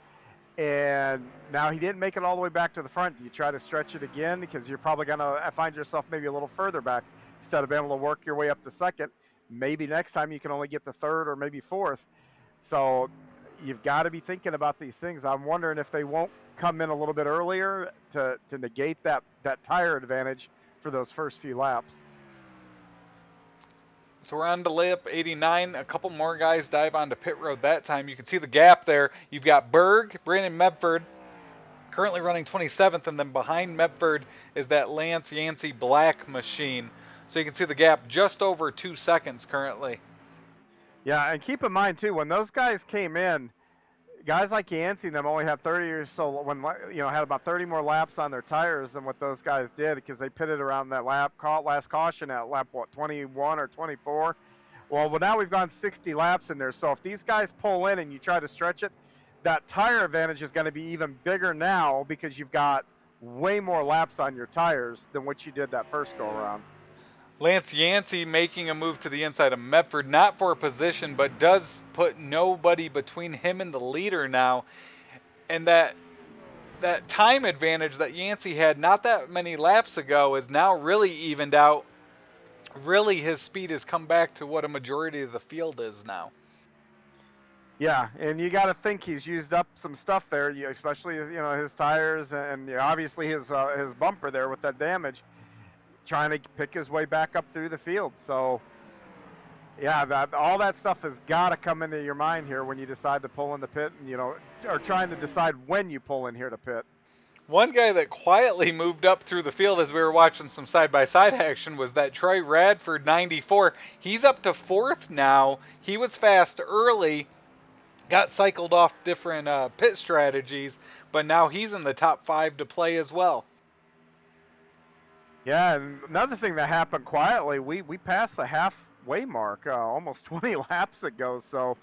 and now he didn't make it all the way back to the front. Do you try to stretch it again? Because you're probably going to find yourself maybe a little further back instead of being able to work your way up to second. Maybe next time you can only get to 3rd or maybe 4th. So you've got to be thinking about these things. I'm wondering if they won't come in a little bit earlier to negate that tire advantage for those first few laps. So we're on to lap 89. A couple more guys dive onto pit road that time. You can see the gap there. You've got Berg, Brandon Medford, currently running 27th, and then behind Medford is that Lance Yancey black machine. So you can see the gap just over 2 seconds currently. Yeah, and keep in mind, too, when those guys came in, guys like Yancey and them only had 30 or so, had about 30 more laps on their tires than what those guys did, because they pitted around that last caution at lap, 21 or 24? Well, now we've gone 60 laps in there, so if these guys pull in and you try to stretch it, that tire advantage is going to be even bigger now because you've got way more laps on your tires than what you did that first go-around. Lance Yancey making a move to the inside of Medford, not for a position, but does put nobody between him and the leader now. And that time advantage that Yancey had not that many laps ago is now really evened out. Really, his speed has come back to what a majority of the field is now. Yeah, and you got to think he's used up some stuff there, especially his tires and obviously his bumper there with that damage, trying to pick his way back up through the field. So, yeah, all that stuff has got to come into your mind here when you decide to pull in the pit, and or trying to decide when you pull in here to pit. One guy that quietly moved up through the field as we were watching some side-by-side action was that Troy Radford, 94. He's up to 4th now. He was fast early, got cycled off different pit strategies, but now he's in the top 5 to play as well. Yeah, and another thing that happened quietly, we passed the halfway mark almost 20 laps ago, so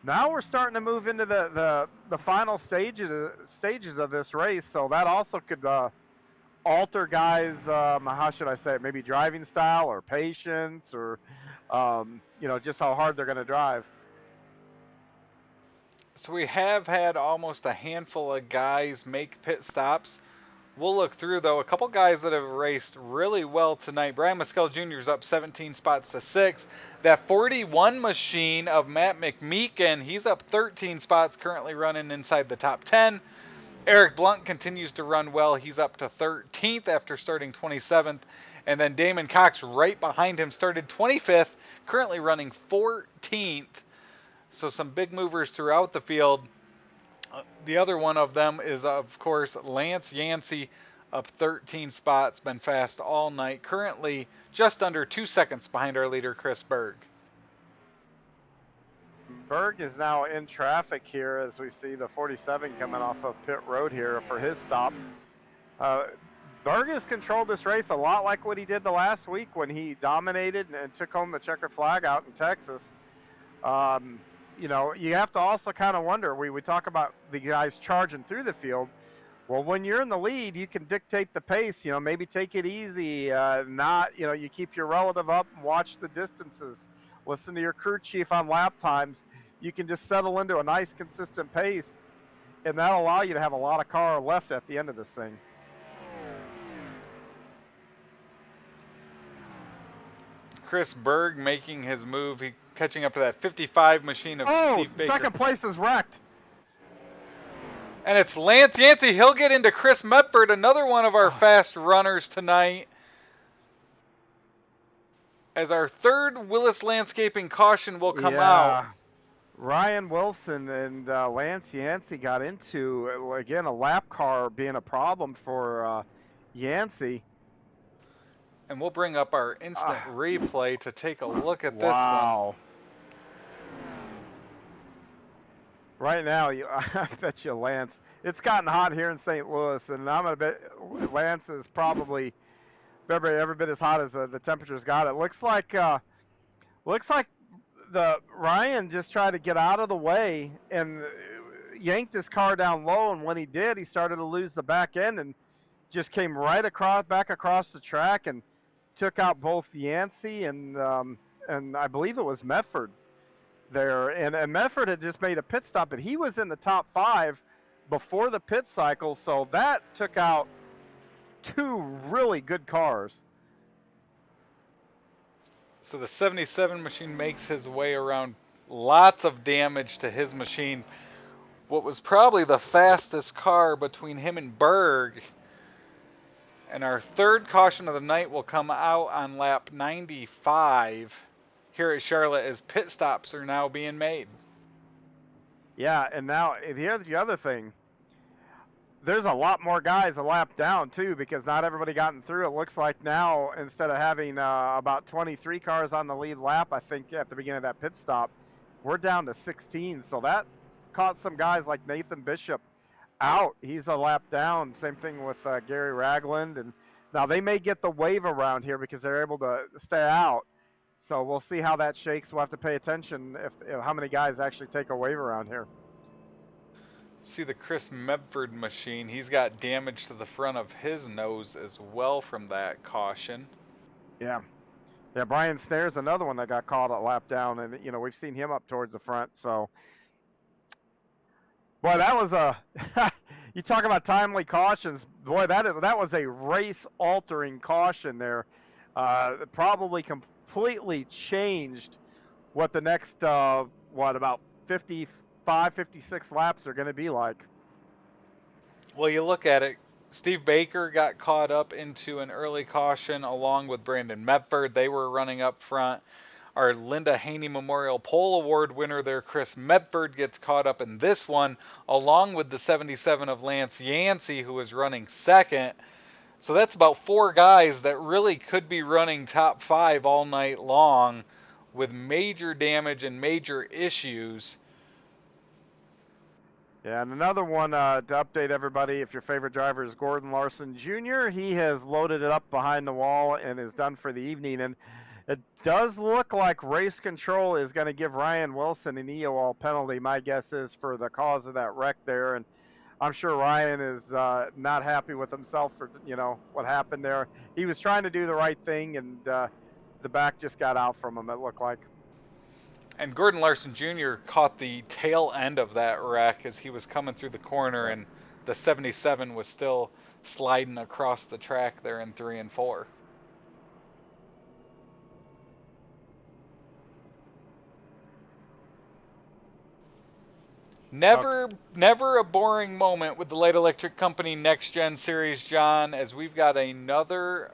now we're starting to move into the final stages of this race, so that also could alter guys, how should I say it, maybe driving style or patience or, just how hard they're going to drive. So we have had almost a handful of guys make pit stops. We'll look through, though, a couple guys that have raced really well tonight. Brian Mescal Jr. is up 17 spots to 6. That 41 machine of Matt McMeekin, he's up 13 spots, currently running inside the top 10. Eric Blunt continues to run well. He's up to 13th after starting 27th. And then Damon Cox right behind him started 25th, currently running 14th. So some big movers throughout the field. The other one of them is, of course, Lance Yancey, up 13 spots, been fast all night, currently just under 2 seconds behind our leader, Chris Berg. Berg is now in traffic here as we see the 47 coming off of pit road here for his stop. Berg has controlled this race a lot like what he did the last week when he dominated and took home the checkered flag out in Texas. You know, you have to also kind of wonder, we talk about the guys charging through the field. Well, when you're in the lead, you can dictate the pace, you know, maybe take it easy, you keep your relative up and watch the distances, listen to your crew chief on lap times. You can just settle into a nice, consistent pace, and that'll allow you to have a lot of car left at the end of this thing. Chris Berg making his move. He catching up to that 55 machine of Steve Baker. Second place is wrecked. And it's Lance Yancey. He'll get into Chris Medford, another one of our fast runners tonight. As our third Willis Landscaping caution will come out. Ryan Wilson and Lance Yancey got into, again, a lap car being a problem for Yancey. And we'll bring up our instant replay to take a look at this one. Wow. Right now, I bet you Lance. It's gotten hot here in St. Louis, and I'm going to bet Lance is probably every bit as hot as the temperatures got. It looks like the Ryan just tried to get out of the way and yanked his car down low, and when he did, he started to lose the back end and just came right back across the track and took out both Yancey and I believe it was Medford there. And Medford had just made a pit stop, but he was in the top 5 before the pit cycle, so that took out 2 really good cars. So the 77 machine makes his way around. Lots of damage to his machine. What was probably the fastest car between him and Berg. And our third caution of the night will come out on lap 95 here at Charlotte as pit stops are now being made. Yeah, and now the other thing, there's a lot more guys a lap down too, because not everybody gotten through. It looks like now, instead of having about 23 cars on the lead lap, I think at the beginning of that pit stop, we're down to 16. So that caught some guys like Nathan Bishop out. He's a lap down. Same thing with Gary Ragland. And now they may get the wave around here because they're able to stay out. So we'll see how that shakes. We'll have to pay attention if how many guys actually take a wave around here. See the Chris Medford machine. He's got damage to the front of his nose as well from that caution. Yeah. Yeah, Brian Snare's another one that got caught a lap down, and we've seen him up towards the front. So, boy, that was you talk about timely cautions. Boy, that was a race-altering caution there. It probably completely changed what the next about 55, 56 laps are going to be like. Well, you look at it. Steve Baker got caught up into an early caution along with Brandon Medford. They were running up front. Our Linda Haney Memorial Pole Award winner there, Chris Medford, gets caught up in this one, along with the 77 of Lance Yancey, who was running second. So that's about 4 guys that really could be running top 5 all night long with major damage and major issues. Yeah, and another one to update everybody, if your favorite driver is Gordon Larson Jr., he has loaded it up behind the wall and is done for the evening. And it does look like race control is going to give Ryan Wilson an EOL penalty. My guess is for the cause of that wreck there. And I'm sure Ryan is not happy with himself for, what happened there. He was trying to do the right thing, and the back just got out from him, it looked like. And Gordon Larson Jr. caught the tail end of that wreck as he was coming through the corner, and the 77 was still sliding across the track there in 3 and 4. Never a boring moment with the Light Electric Company NextGen Series, John, as we've got another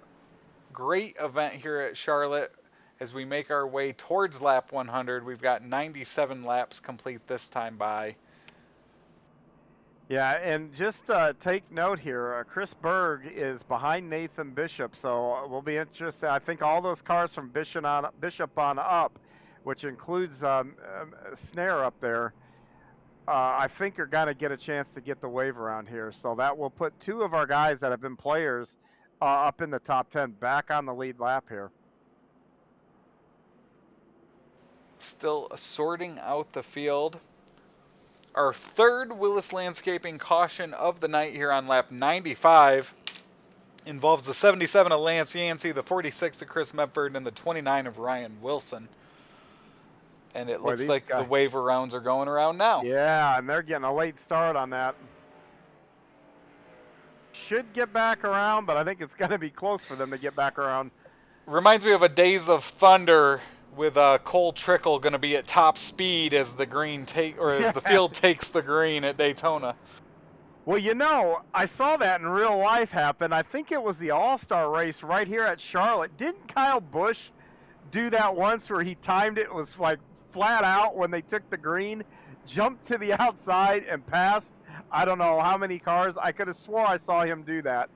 great event here at Charlotte. As we make our way towards lap 100, we've got 97 laps complete this time by. Yeah, and just take note here, Chris Berg is behind Nathan Bishop, so we'll be interested. I think all those cars from Bishop on up which includes Snare up there, I think are going to get a chance to get the wave around here. So that will put 2 of our guys that have been players up in the top 10 back on the lead lap here. Still sorting out the field. Our third Willis Landscaping caution of the night here on lap 95 involves the 77 of Lance Yancey, the 46 of Chris Medford, and the 29 of Ryan Wilson. And it looks like the wave arounds are going around now. Yeah, and they're getting a late start on that. Should get back around, but I think it's going to be close for them to get back around. Reminds me of a Days of Thunder with Cole Trickle going to be at top speed as the field takes the green at Daytona. Well, you know, I saw that in real life happen. I think it was the All-Star race right here at Charlotte. Didn't Kyle Busch do that once where he timed it, was like flat out when they took the green, jumped to the outside and passed I don't know how many cars? I could have swore I saw him do that.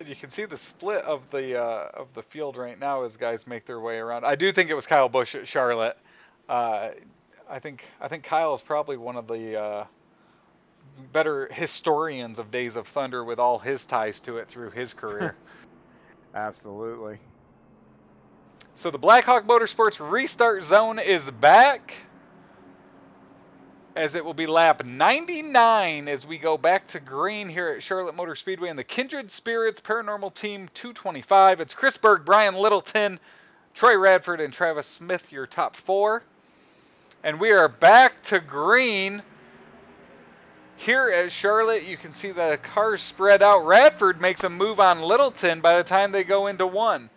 You can see the split of the field right now as guys make their way around. I do think it was Kyle Busch at Charlotte. I think Kyle is probably one of the better historians of Days of Thunder with all his ties to it through his career. Absolutely. So the Blackhawk Motorsports restart zone is back, as it will be lap 99 as we go back to green here at Charlotte Motor Speedway in the Kindred Spirits Paranormal Team 225. It's Chris Berg, Brian Littleton, Troy Radford, and Travis Smith, your top four. And we are back to green here at Charlotte. You can see the cars spread out. Radford makes a move on Littleton by the time they go into one.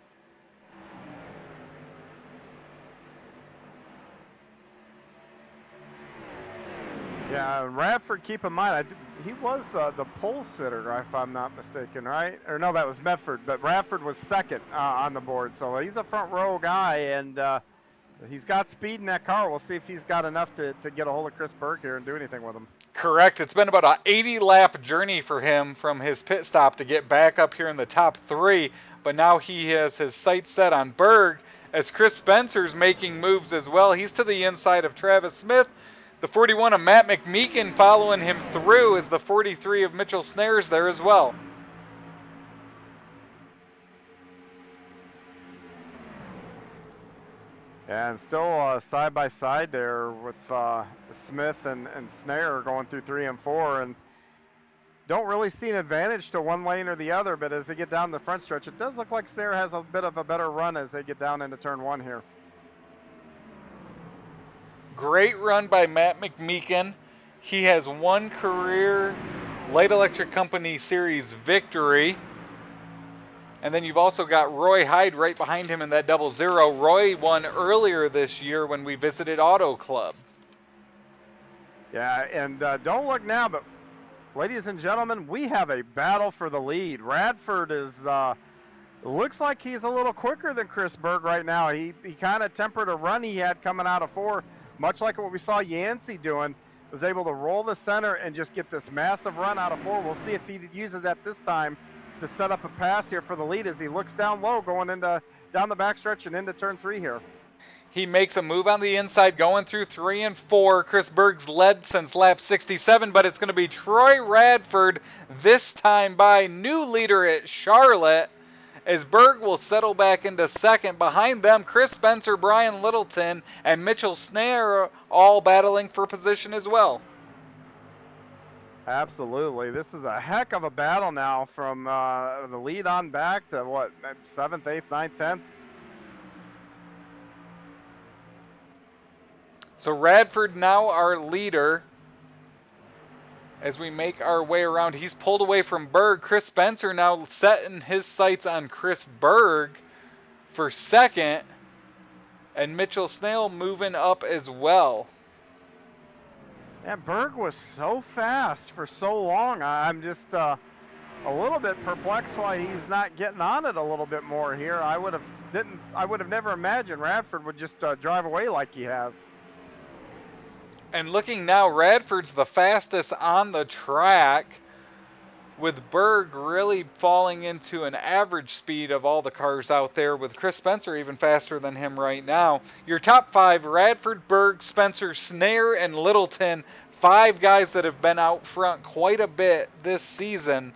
Yeah, Radford, keep in mind, he was the pole sitter, if I'm not mistaken, right? Or no, that was Medford, but Radford was second on the board. So he's a front row guy, and he's got speed in that car. We'll see if he's got enough to get a hold of Chris Berg here and do anything with him. Correct. It's been about an 80-lap journey for him from his pit stop to get back up here in the top three, but now he has his sights set on Berg as Chris Spencer's making moves as well. He's to the inside of Travis Smith. The 41 of Matt McMeekin following him through as the 43 of Mitchell Snares there as well. Yeah, and still side by side there with Smith and Snare going through 3 and 4, and don't really see an advantage to one lane or the other, but as they get down the front stretch, it does look like Snare has a bit of a better run as they get down into turn 1 here. Great run by Matt McMeekin. He has one career Light Electric Company Series victory. And then you've also got Roy Hyde right behind him in that 00. Roy won earlier this year when we visited Auto Club. Yeah, and don't look now, but ladies and gentlemen, we have a battle for the lead. Radford is looks like he's a little quicker than Chris Berg right now. He kind of tempered a run he had coming out of 4. Much like what we saw Yancey doing, was able to roll the center and just get this massive run out of 4. We'll see if he uses that this time to set up a pass here for the lead as he looks down low going down the backstretch and into turn 3 here. He makes a move on the inside going through 3 and 4. Chris Berg's led since lap 67, but it's going to be Troy Radford this time by new leader at Charlotte, as Berg will settle back into second. Behind them, Chris Spencer, Brian Littleton, and Mitchell Snare all battling for position as well. Absolutely. This is a heck of a battle now from the lead on back to, what, 7th, 8th, 9th, 10th? So Radford now our leader. As we make our way around, he's pulled away from Berg. Chris Spencer now setting his sights on Chris Berg for second. And Mitchell Snell moving up as well. Yeah, Berg was so fast for so long. I'm just a little bit perplexed why he's not getting on it a little bit more here. I would have never imagined Radford would just drive away like he has. And looking now, Radford's the fastest on the track. with Berg really falling into an average speed of all the cars out there, with Chris Spencer even faster than him right now. Your top 5, Radford, Berg, Spencer, Snare, and Littleton, 5 guys that have been out front quite a bit this season,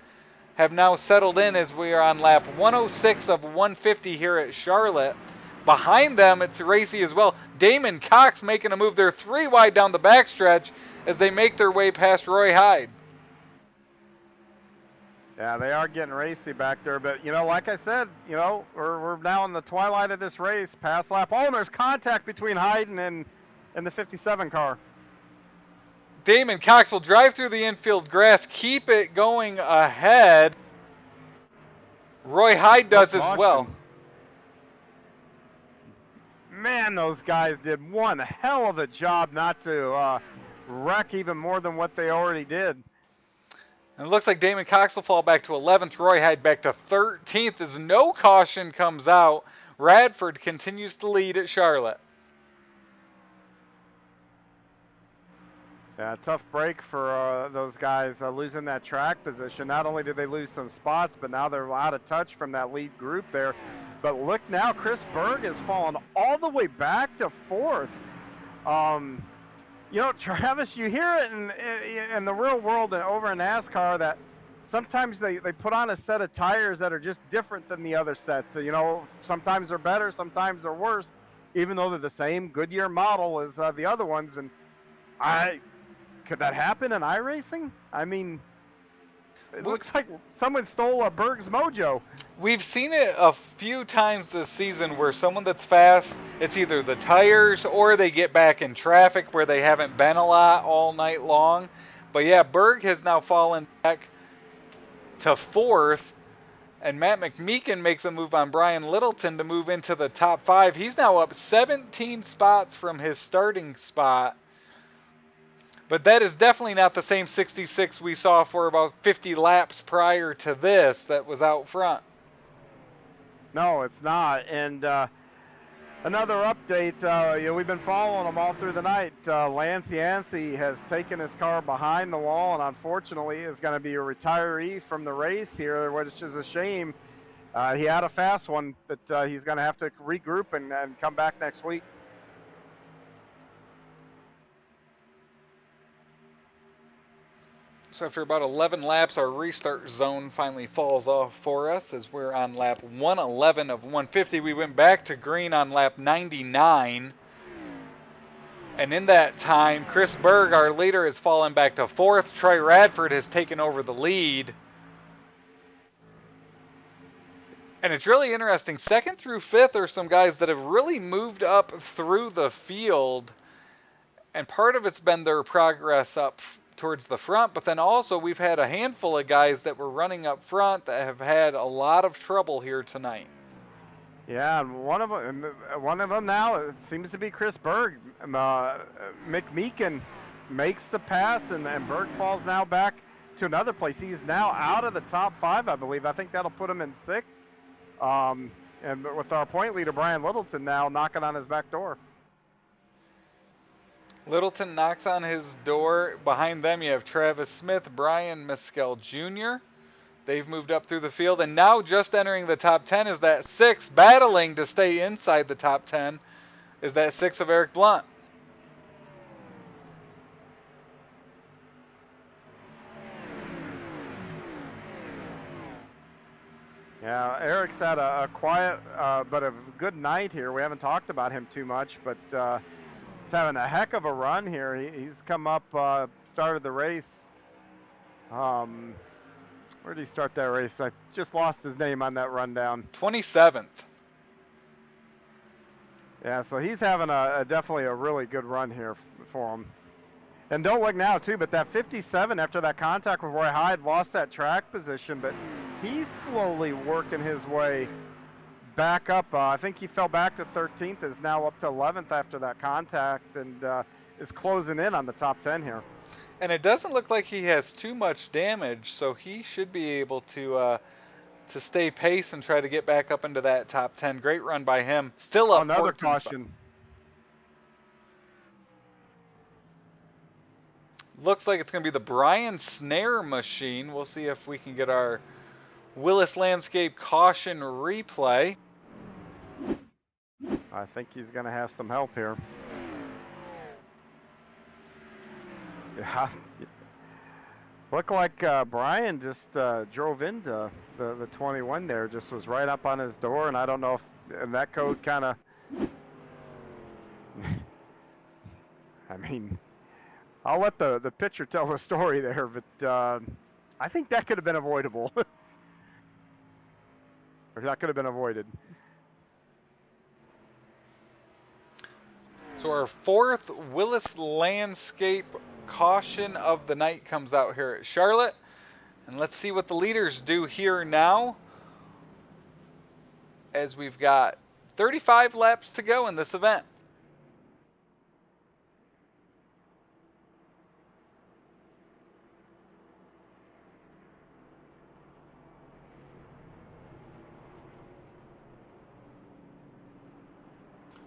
have now settled in as we are on lap 106 of 150 here at Charlotte. Behind them, it's racy as well. Damon Cox making a move. They're 3 wide down the backstretch as they make their way past Roy Hyde. Yeah, they are getting racy back there, but, you know, like I said, you know, we're now in the twilight of this race, past lap. Oh, and there's contact between Hyden and the 57 car. Damon Cox will drive through the infield grass, keep it going ahead. Roy Hyde does as well. Man, those guys did one hell of a job not to wreck even more than what they already did. And it looks like Damon Cox will fall back to 11th. Roy Hyde back to 13th as no caution comes out. Radford continues to lead at Charlotte. Yeah, tough break for those guys losing that track position. Not only did they lose some spots, but now they're out of touch from that lead group there. But look now, Chris Berg has fallen all the way back to 4th. You know, Travis, you hear it in the real world and over in NASCAR that sometimes they put on a set of tires that are just different than the other sets. So, you know, sometimes they're better, sometimes they're worse, even though they're the same Goodyear model as the other ones. And could that happen in iRacing? I mean, it looks like someone stole Berg's mojo. We've seen it a few times this season where someone that's fast, it's either the tires or they get back in traffic where they haven't been a lot all night long. But yeah, Berg has now fallen back to 4th, and Matt McMeekin makes a move on Brian Littleton to move into the top 5. He's now up 17 spots from his starting spot. But that is definitely not the same 66 we saw for about 50 laps prior to this that was out front. No, it's not. And another update, you know, we've been following them all through the night. Lance Yancey has taken his car behind the wall and unfortunately is going to be a retiree from the race here, which is a shame. He had a fast one, but he's going to have to regroup and come back next week. So after about 11 laps, our restart zone finally falls off for us as we're on lap 111 of 150. We went back to green on lap 99. And in that time, Chris Berg, our leader, has fallen back to 4th. Troy Radford has taken over the lead. And it's really interesting. 2nd through 5th are some guys that have really moved up through the field. And part of it's been their progress up towards the front, but then also we've had a handful of guys that were running up front that have had a lot of trouble here tonight. Yeah, and one of them now seems to be Chris Berg. McMeekin makes the pass, and Berg falls now back to another place. He's now out of the top 5, I believe. I think that'll put him in 6th. And with our point leader, Brian Littleton, now knocking on his back door. Littleton knocks on his door. Behind them, you have Travis Smith, Brian Mescal Jr. They've moved up through the field. And now just entering the top 10 is that 6, battling to stay inside the top 10, is that 6 of Eric Blunt. Yeah, Eric's had a quiet but a good night here. We haven't talked about him too much, but he's having a heck of a run here. He's come up, started the race. Where did he start that race? I just lost his name on that rundown. 27th. Yeah, so he's having definitely a really good run here for him. And don't look now, too, but that 57, after that contact with Roy Hyde, lost that track position, but he's slowly working his way back up. I think he fell back to 13th, is now up to 11th after that contact, and is closing in on the top 10 here. And it doesn't look like he has too much damage, so he should be able to stay pace and try to get back up into that top 10. Great run by him. Still up. Another caution. Looks like it's going to be the Brian Snare machine. We'll see if we can get our Willis Landscape caution replay. I think he's going to have some help here. Yeah. Looked like Brian just drove into the 21 there, just was right up on his door, and I don't know if and that code kind of, I mean, I'll let the picture tell the story there, but I think that could have been avoidable. Or that could have been avoided. So our fourth Willis Landscape caution of the night comes out here at Charlotte. And let's see what the leaders do here now, as we've got 35 laps to go in this event.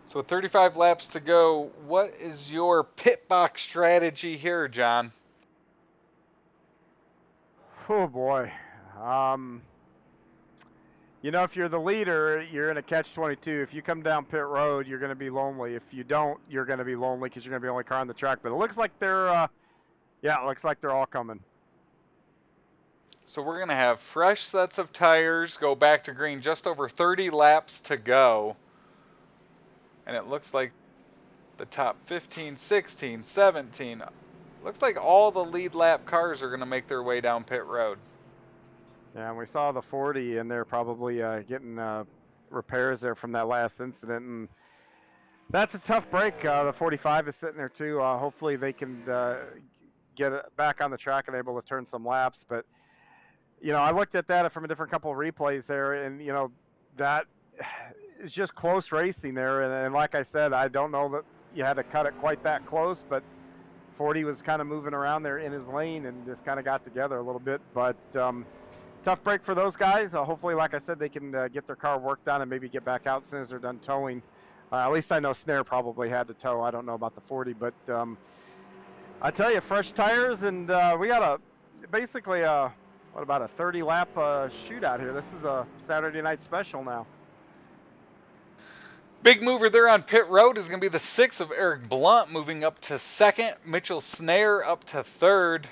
So with 35 laps to go, what is your pit box strategy here, John? Oh boy. You know, if you're the leader, you're in a catch-22. If you come down pit road, you're going to be lonely. If you don't, you're going to be lonely because you're going to be the only car on the track. But it looks like they're, yeah, it looks like they're all coming. So we're going to have fresh sets of tires go back to green, just over 30 laps to go. And it looks like the top 15, 16, 17, looks like all the lead lap cars are going to make their way down pit road. Yeah, and we saw the 40 in there probably getting repairs there from that last incident. And that's a tough break. The 45 is sitting there too. Hopefully they can get it back on the track and able to turn some laps. But, you know, I looked at that from a different couple of replays there, and, you know, that is just close racing there. And like I said, I don't know that you had to cut it quite that close, but 40 was kind of moving around there in his lane and just kind of got together a little bit. But tough break for those guys. Hopefully, like I said, they can get their car worked on and maybe get back out as soon as they're done towing. At least I know Snare probably had to tow. I don't know about the 40, but I tell you, fresh tires, and we got basically what about a 30-lap shootout here. This is a Saturday night special now. Big mover there on pit road is going to be the 6 of Eric Blunt moving up to second. Mitchell Snare up to third.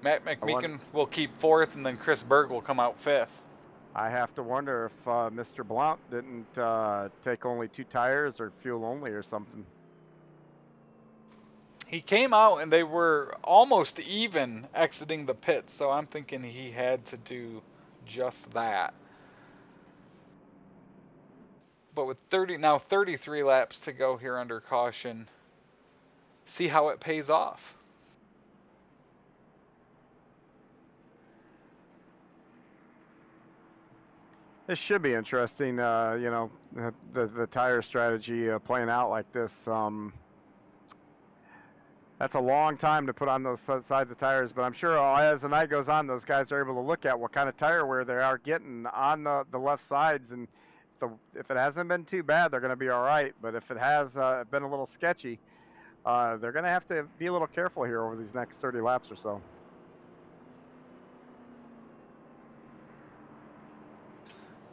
Matt McMeekin will keep fourth, and then Chris Berg will come out fifth. I have to wonder if Mr. Blount didn't take only 2 tires or fuel only or something. He came out and they were almost even exiting the pit, so I'm thinking he had to do just that. But with 33 laps to go here under caution, see how it pays off. This should be interesting, you know, the tire strategy playing out like this. That's a long time to put on those sides of tires, but I'm sure as the night goes on, those guys are able to look at what kind of tire wear they are getting on the left sides, and if it hasn't been too bad, they're going to be all right. But if it has been a little sketchy, they're going to have to be a little careful here over these next 30 laps or so.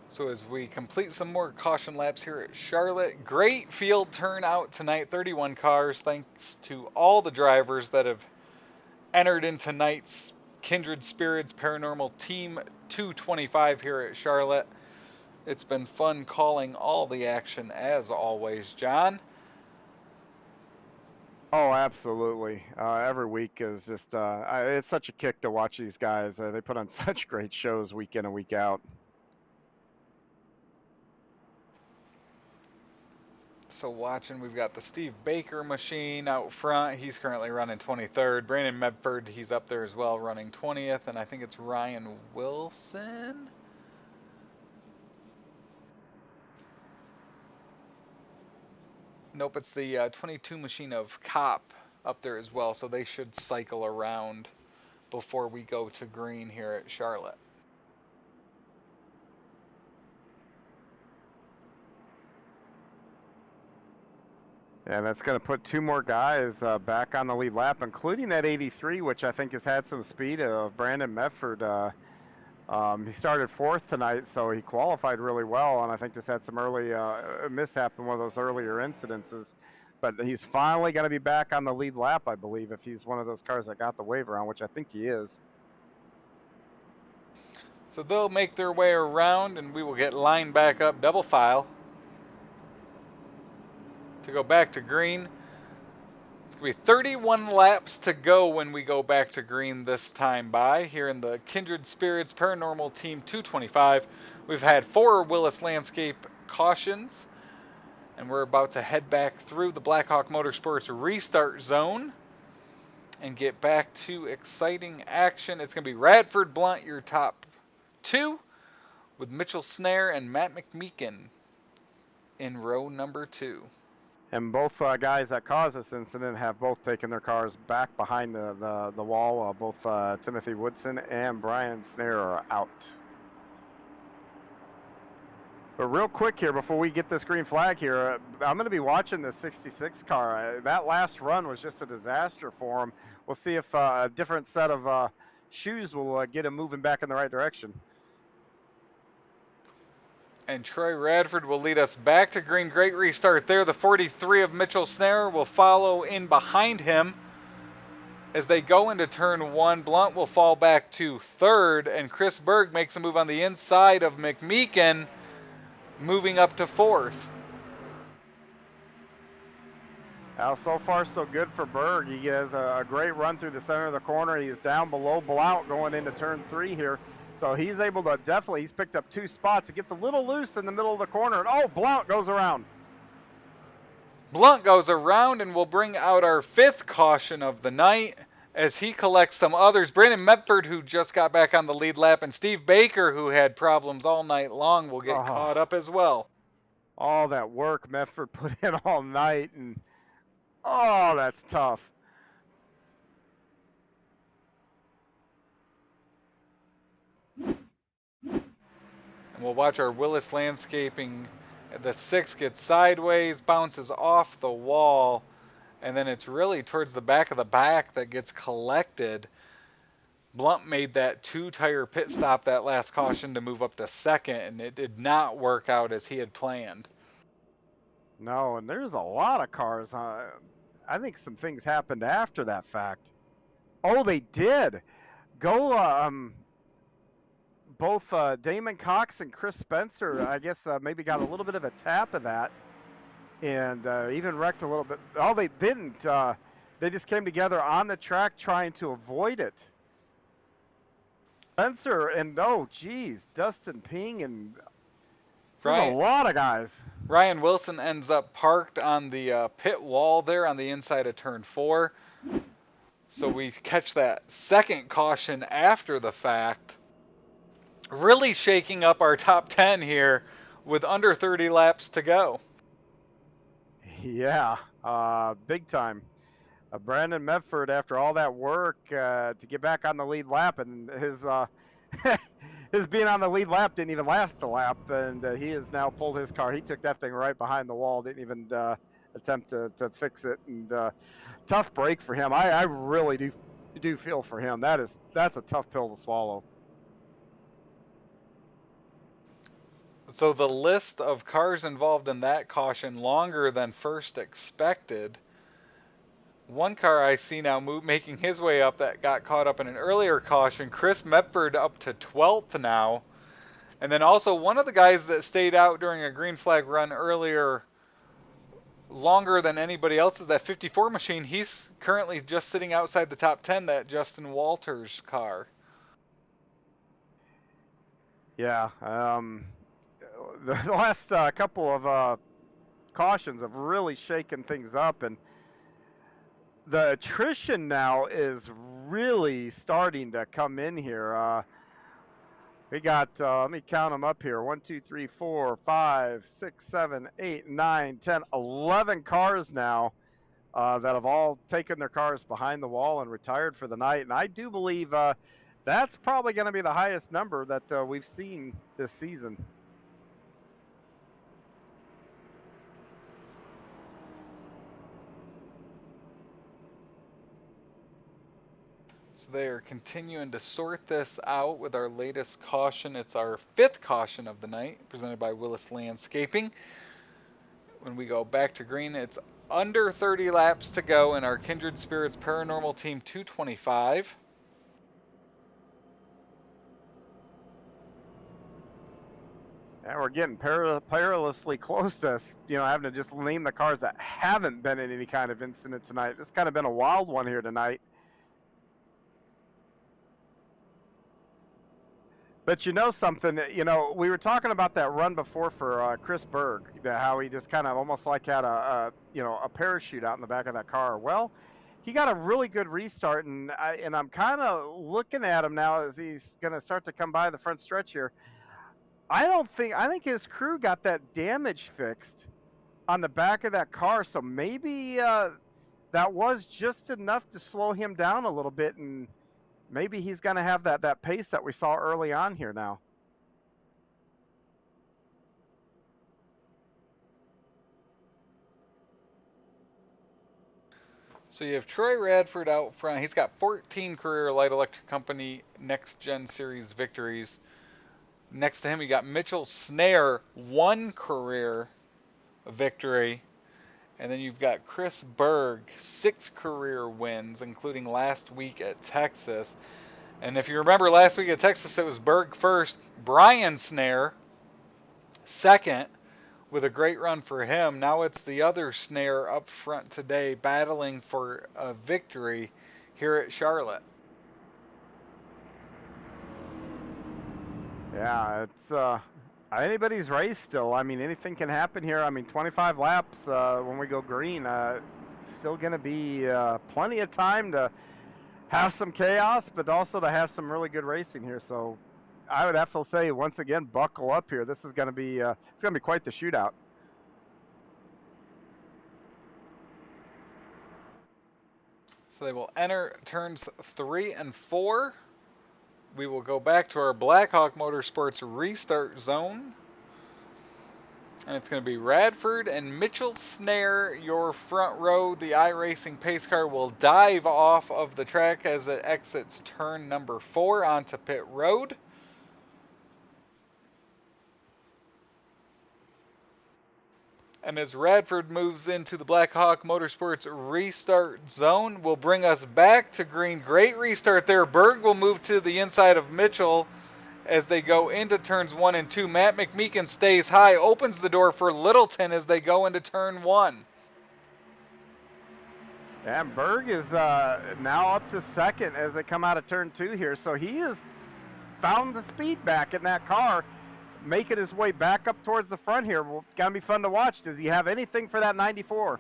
So as we complete some more caution laps here at Charlotte, great field turnout tonight, 31 cars, thanks to all the drivers that have entered in tonight's Kindred Spirits Paranormal Team 225 here at Charlotte. It's been fun calling all the action as always, John. Oh, absolutely. Every week is just, it's such a kick to watch these guys. They put on such great shows week in and week out. So watching, we've got the Steve Baker machine out front. He's currently running 23rd. Brandon Medford, he's up there as well, running 20th. And I think it's Ryan Wilson. Nope, it's the 22 machine of Cop up there as well. So they should cycle around before we go to green here at Charlotte. And that's going to put 2 more guys back on the lead lap, including that 83, which I think has had some speed of Brandon Medford. He started 4th tonight, so he qualified really well, and I think just had some early mishap in one of those earlier incidences. But he's finally going to be back on the lead lap, I believe, if he's one of those cars that got the wave around, which I think he is. So they'll make their way around, and we will get lined back up double file to go back to green. It's going to be 31 laps to go when we go back to green this time by here in the Kindred Spirits Paranormal Team 225. We've had 4 Willis Landscape cautions, and we're about to head back through the Blackhawk Motorsports restart zone and get back to exciting action. It's going to be Radford Blunt, your top 2, with Mitchell Snare and Matt McMeekin in row number 2. And both guys that caused this incident have both taken their cars back behind the wall. Both Timothy Woodson and Brian Snare are out. But real quick here, before we get this green flag here, I'm going to be watching this 66 car. That last run was just a disaster for him. We'll see if a different set of shoes will get him moving back in the right direction. And Troy Radford will lead us back to green. Great restart there. The 43 of Mitchell Snare will follow in behind him. As they go into turn 1, Blunt will fall back to 3rd, and Chris Berg makes a move on the inside of McMeekin, moving up to 4th. Now, so far, so good for Berg. He has a great run through the center of the corner. He is down below Blount going into turn 3 here. So he's able to he's picked up 2 spots. It gets a little loose in the middle of the corner. And, oh, Blount goes around. Blunt goes around, and we'll bring out our 5th caution of the night as he collects some others. Brandon Medford, who just got back on the lead lap, and Steve Baker, who had problems all night long, will get caught up as well. All that work Medford put in all night, and oh, that's tough. And we'll watch our Willis Landscaping. The 6 gets sideways, bounces off the wall, and then it's really towards the back of the back that gets collected. Blunt made that 2-tire pit stop that last caution to move up to 2nd, and it did not work out as he had planned. No, and there's a lot of cars. I think some things happened after that fact. Oh, they did. Both Damon Cox and Chris Spencer, I guess, maybe got a little bit of a tap of that, and even wrecked a little bit. Oh, they didn't. They just came together on the track trying to avoid it. Spencer and, oh, geez, Dustin Ping and there's a lot of guys. Ryan Wilson ends up parked on the pit wall there on the inside of turn 4. So we catch that 2nd caution after the fact. Really shaking up our top 10 here with under 30 laps to go. Yeah, big time. Brandon Medford, after all that work to get back on the lead lap, and his his being on the lead lap didn't even last a lap, and he has now pulled his car. He took that thing right behind the wall, didn't even attempt to fix it, and tough break for him. I really do feel for him. That's a tough pill to swallow. So the list of cars involved in that caution longer than first expected. One car I see now making his way up that got caught up in an earlier caution. Chris Medford up to 12th now. And then also one of the guys that stayed out during a green flag run earlier longer than anybody else is that 54 machine. He's currently just sitting outside the top 10, that Justin Walters car. Yeah, the last couple of cautions have really shaken things up, and the attrition now is really starting to come in here. We got, let me count them up here. 1, 2, 3, 4, 5, 6, 7, 8, 9, 10, 11 cars now that have all taken their cars behind the wall and retired for the night. And I do believe that's probably going to be the highest number that we've seen this season. So they are continuing to sort this out with our latest caution. It's our 5th caution of the night, presented by Willis Landscaping. When we go back to green, it's under 30 laps to go in our Kindred Spirits Paranormal Team 225. And we're getting perilously close to, having to just name the cars that haven't been in any kind of incident tonight. This kind of been a wild one here tonight. But you know something, we were talking about that run before for Chris Berg, how he just kind of almost like had a parachute out in the back of that car. Well, he got a really good restart, and I'm kind of looking at him now as he's going to start to come by the front stretch here. I think his crew got that damage fixed on the back of that car, so maybe that was just enough to slow him down a little bit, and maybe he's going to have that pace that we saw early on here now. So you have Troy Radford out front. He's got 14 career Light Electric Company NextGen Series victories. Next to him, you got Mitchell Snare, 1 career victory. And then you've got Chris Berg, 6 career wins, including last week at Texas. And if you remember last week at Texas, it was Berg first, Brian Snare second, with a great run for him. Now it's the other Snare up front today battling for a victory here at Charlotte. Yeah, it's anybody's race still. I mean, anything can happen here. I mean, 25 laps when we go green. Still going to be plenty of time to have some chaos, but also to have some really good racing here. So I would have to say, once again, buckle up here. This is going to be it's going to be quite the shootout. So they will enter turns 3 and 4. We will go back to our Blackhawk Motorsports restart zone. And it's going to be Radford and Mitchell Snare, your front row. The iRacing pace car will dive off of the track as it exits turn number 4 onto pit road. And as Radford moves into the Blackhawk Motorsports restart zone, will bring us back to green. Great restart there. Berg will move to the inside of Mitchell as they go into turns 1 and 2. Matt McMeekin stays high, opens the door for Littleton as they go into turn 1. And Berg is now up to second as they come out of turn 2 here. So he has found the speed back in that car, making his way back up towards the front here. Well, gonna be fun to watch. Does he have anything for that 94?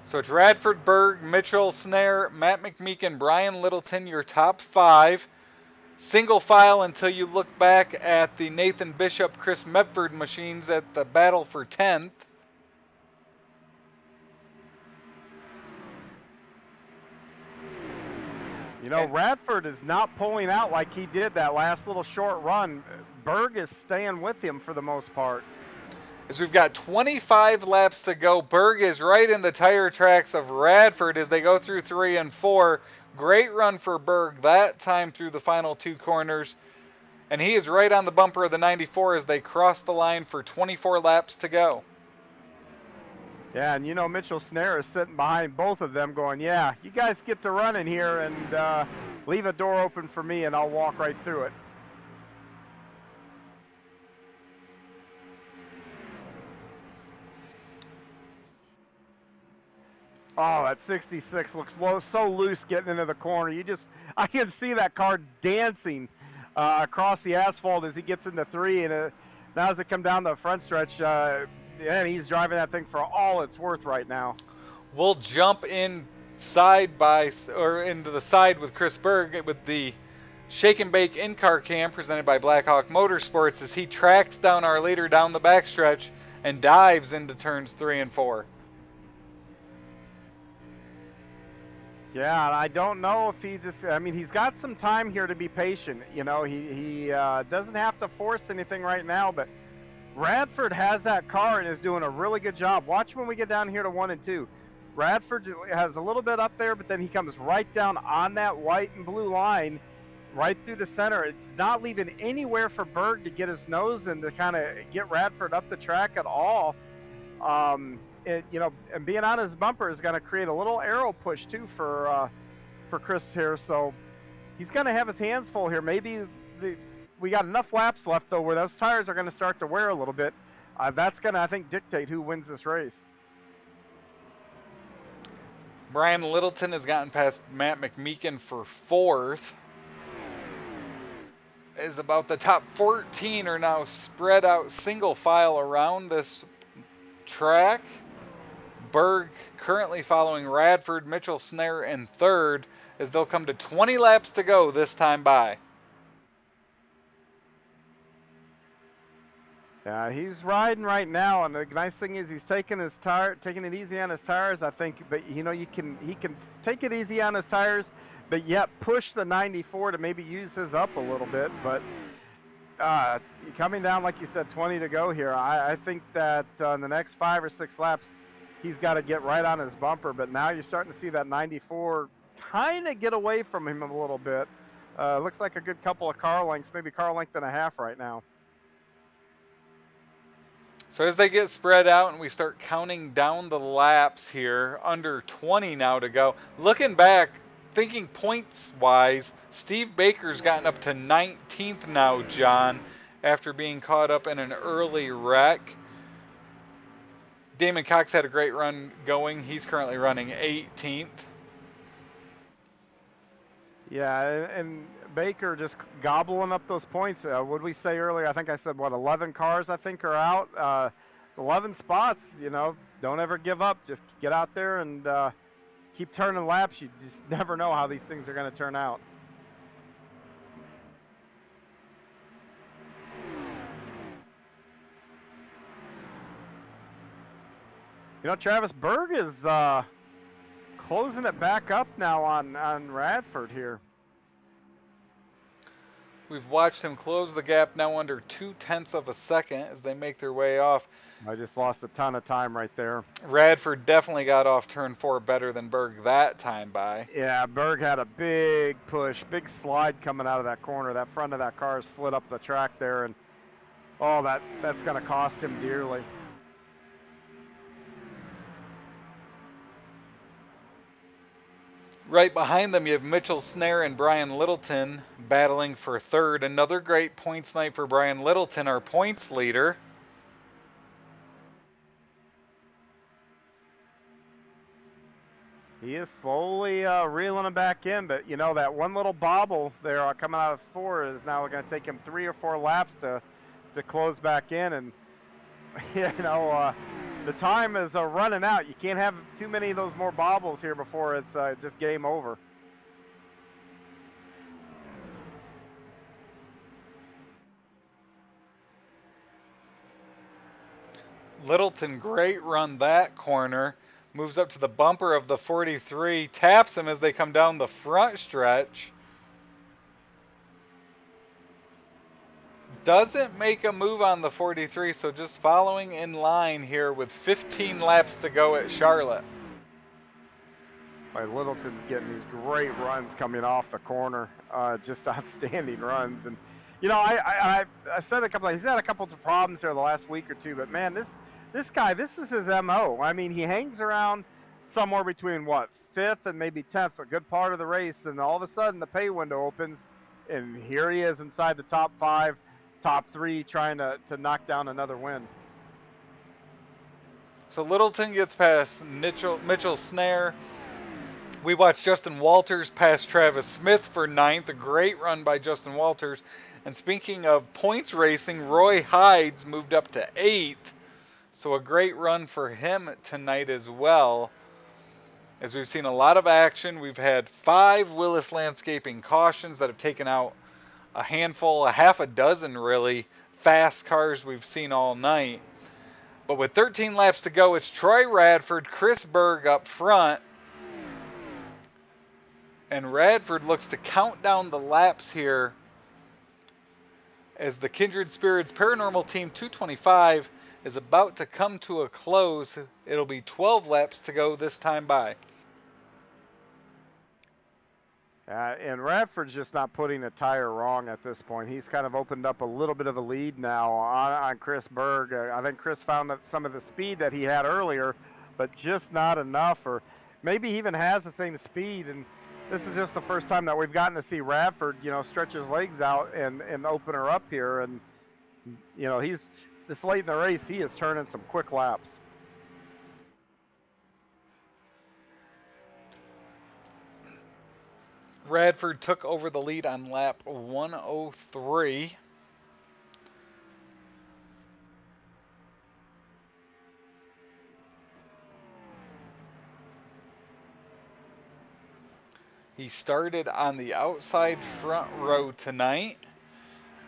So it's Radford, Berg, Mitchell, Snare, Matt McMeekin, Brian Littleton, your top 5. Single file until you look back at the Nathan Bishop, Chris Medford machines at the battle for 10th. Radford is not pulling out like he did that last little short run. Berg is staying with him for the most part. As we've got 25 laps to go, Berg is right in the tire tracks of Radford as they go through 3 and 4. Great run for Berg that time through the final 2 corners. And he is right on the bumper of the 94 as they cross the line for 24 laps to go. Yeah, and Mitchell Snare is sitting behind both of them going, yeah, you guys get to run in here and leave a door open for me and I'll walk right through it. Oh, that 66 looks so loose getting into the corner. I can see that car dancing across the asphalt as he gets into 3. And now as it come down the front stretch, and he's driving that thing for all it's worth right now. We'll jump in into the side with Chris Berg with the Shake and Bake in-car cam presented by Blackhawk Motorsports as he tracks down our leader down the backstretch and dives into turns 3 and 4. Yeah, and I don't know if he's got some time here to be patient. He doesn't have to force anything right now, but Radford has that car and is doing a really good job. Watch when we get down here to 1 and 2. Radford has a little bit up there, but then he comes right down on that white and blue line, right through the center. It's not leaving anywhere for Berg to get his nose in to kind of get Radford up the track at all. And being on his bumper is going to create a little arrow push too for Chris here. So he's going to have his hands full here. Maybe we got enough laps left though, where those tires are going to start to wear a little bit. That's going to, I think, dictate who wins this race. Brian Littleton has gotten past Matt McMeekin for 4th. Is about the top 14 are now spread out single file around this track. Berg currently following Radford, Mitchell Snare in 3rd, as they'll come to 20 laps to go this time by. Yeah, he's riding right now, and the nice thing is he's taking it easy on his tires, I think. But he can take it easy on his tires, but yet push the 94 to maybe use his up a little bit. But coming down, like you said, 20 to go here. I think that in the next 5 or 6 laps, he's got to get right on his bumper. But now you're starting to see that 94 kind of get away from him a little bit. Looks like a good couple of car lengths, maybe car length and a half right now. So as they get spread out and we start counting down the laps here, under 20 now to go. Looking back, thinking points-wise, Steve Baker's gotten up to 19th now, John, after being caught up in an early wreck. Damon Cox had a great run going. He's currently running 18th. Yeah, and Baker just gobbling up those points. What did we say earlier? I think I said, 11 cars I think are out. It's 11 spots, Don't ever give up. Just get out there and keep turning laps. You just never know how these things are going to turn out. Travis, Berg is closing it back up now on Radford here. We've watched him close the gap now under 0.2 of a second as they make their way off. I just lost a ton of time right there. Radford definitely got off turn 4 better than Berg that time by. Yeah, Berg had a big push, big slide coming out of that corner. That front of that car slid up the track there, and that's going to cost him dearly. Right behind them, you have Mitchell Snare and Brian Littleton battling for 3rd. Another great points night for Brian Littleton, our points leader. He is slowly reeling him back in, but that one little bobble there coming out of 4 is now going to take him 3 or 4 laps to close back in, and the time is running out. You can't have too many of those more bobbles here before it's just game over. Littleton, great run that corner. Moves up to the bumper of the 43, taps him as they come down the front stretch. Doesn't make a move on the 43, so just following in line here with 15 laps to go at Charlotte. Littleton's getting these great runs coming off the corner, just outstanding runs. And I said he's had a couple of problems here the last week or two, but man, this guy, this is his MO. I mean, he hangs around somewhere between 5th and maybe 10th, a good part of the race, and all of a sudden the pay window opens, and here he is inside the top 5. Top 3 trying to knock down another win. So Littleton gets past Mitchell Snare. We watched Justin Walters pass Travis Smith for 9th. A great run by Justin Walters. And speaking of points racing, Roy Hides moved up to 8th. So a great run for him tonight as well. As we've seen a lot of action, we've had 5 Willis Landscaping cautions that have taken out a handful, a half a dozen really, fast cars we've seen all night. But with 13 laps to go, it's Troy Radford, Chris Berg up front. And Radford looks to count down the laps here as the Kindred Spirits Paranormal Team 225 is about to come to a close. It'll be 12 laps to go this time by. And Radford's just not putting a tire wrong at this point. He's kind of opened up a little bit of a lead now on Chris Berg. I think Chris found some of the speed that he had earlier, but just not enough, or maybe he even has the same speed. And this is just the first time that we've gotten to see Radford, stretch his legs out and open her up here. And, he's this late in the race, he is turning some quick laps. Radford took over the lead on lap 103. He started on the outside front row tonight.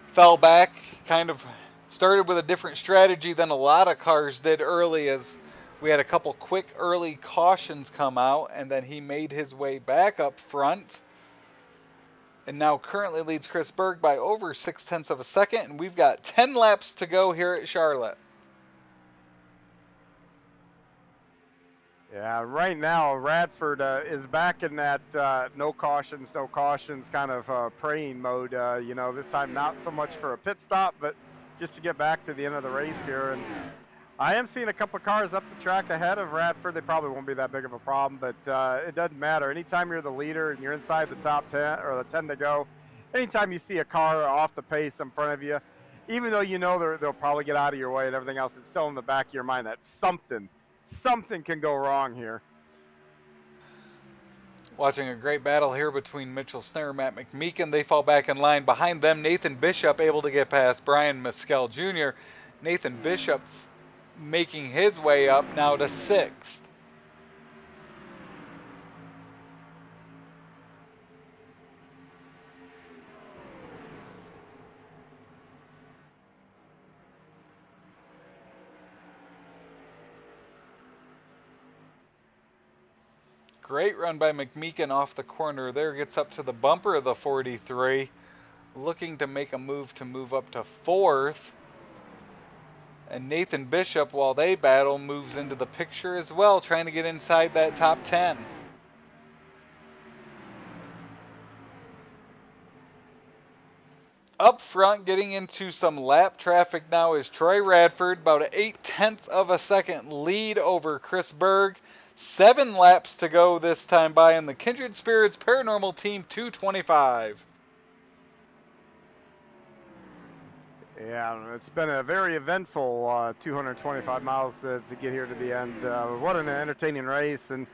Fell back, kind of started with a different strategy than a lot of cars did early, as we had a couple quick early cautions come out, and then he made his way back up front. And now currently leads Chris Berg by over 0.6 of a second, and we've got 10 laps to go here at Charlotte. Yeah, right now Radford is back in that no cautions kind of praying mode. This time not so much for a pit stop, but just to get back to the end of the race here. And I am seeing a couple of cars up the track ahead of Radford. They probably won't be that big of a problem, but it doesn't matter. Anytime you're the leader and you're inside the top 10 or the 10 to go, anytime you see a car off the pace in front of you, even though they'll probably get out of your way and everything else, it's still in the back of your mind that something can go wrong here. Watching a great battle here between Mitchell Snare and Matt McMeekin. They fall back in line. Behind them, Nathan Bishop able to get past Brian Mescal Jr. Nathan Bishop making his way up now to 6th. Great run by McMeekin off the corner there. Gets up to the bumper of the 43. Looking to make a move up to 4th. And Nathan Bishop, while they battle, moves into the picture as well, trying to get inside that top 10. Up front, getting into some lap traffic now is Troy Radford, about 0.8 of a second lead over Chris Berg. 7 laps to go this time by in the Kindred Spirits Paranormal Team 225. Yeah, it's been a very eventful 225 miles to get here to the end. What an entertaining race. And,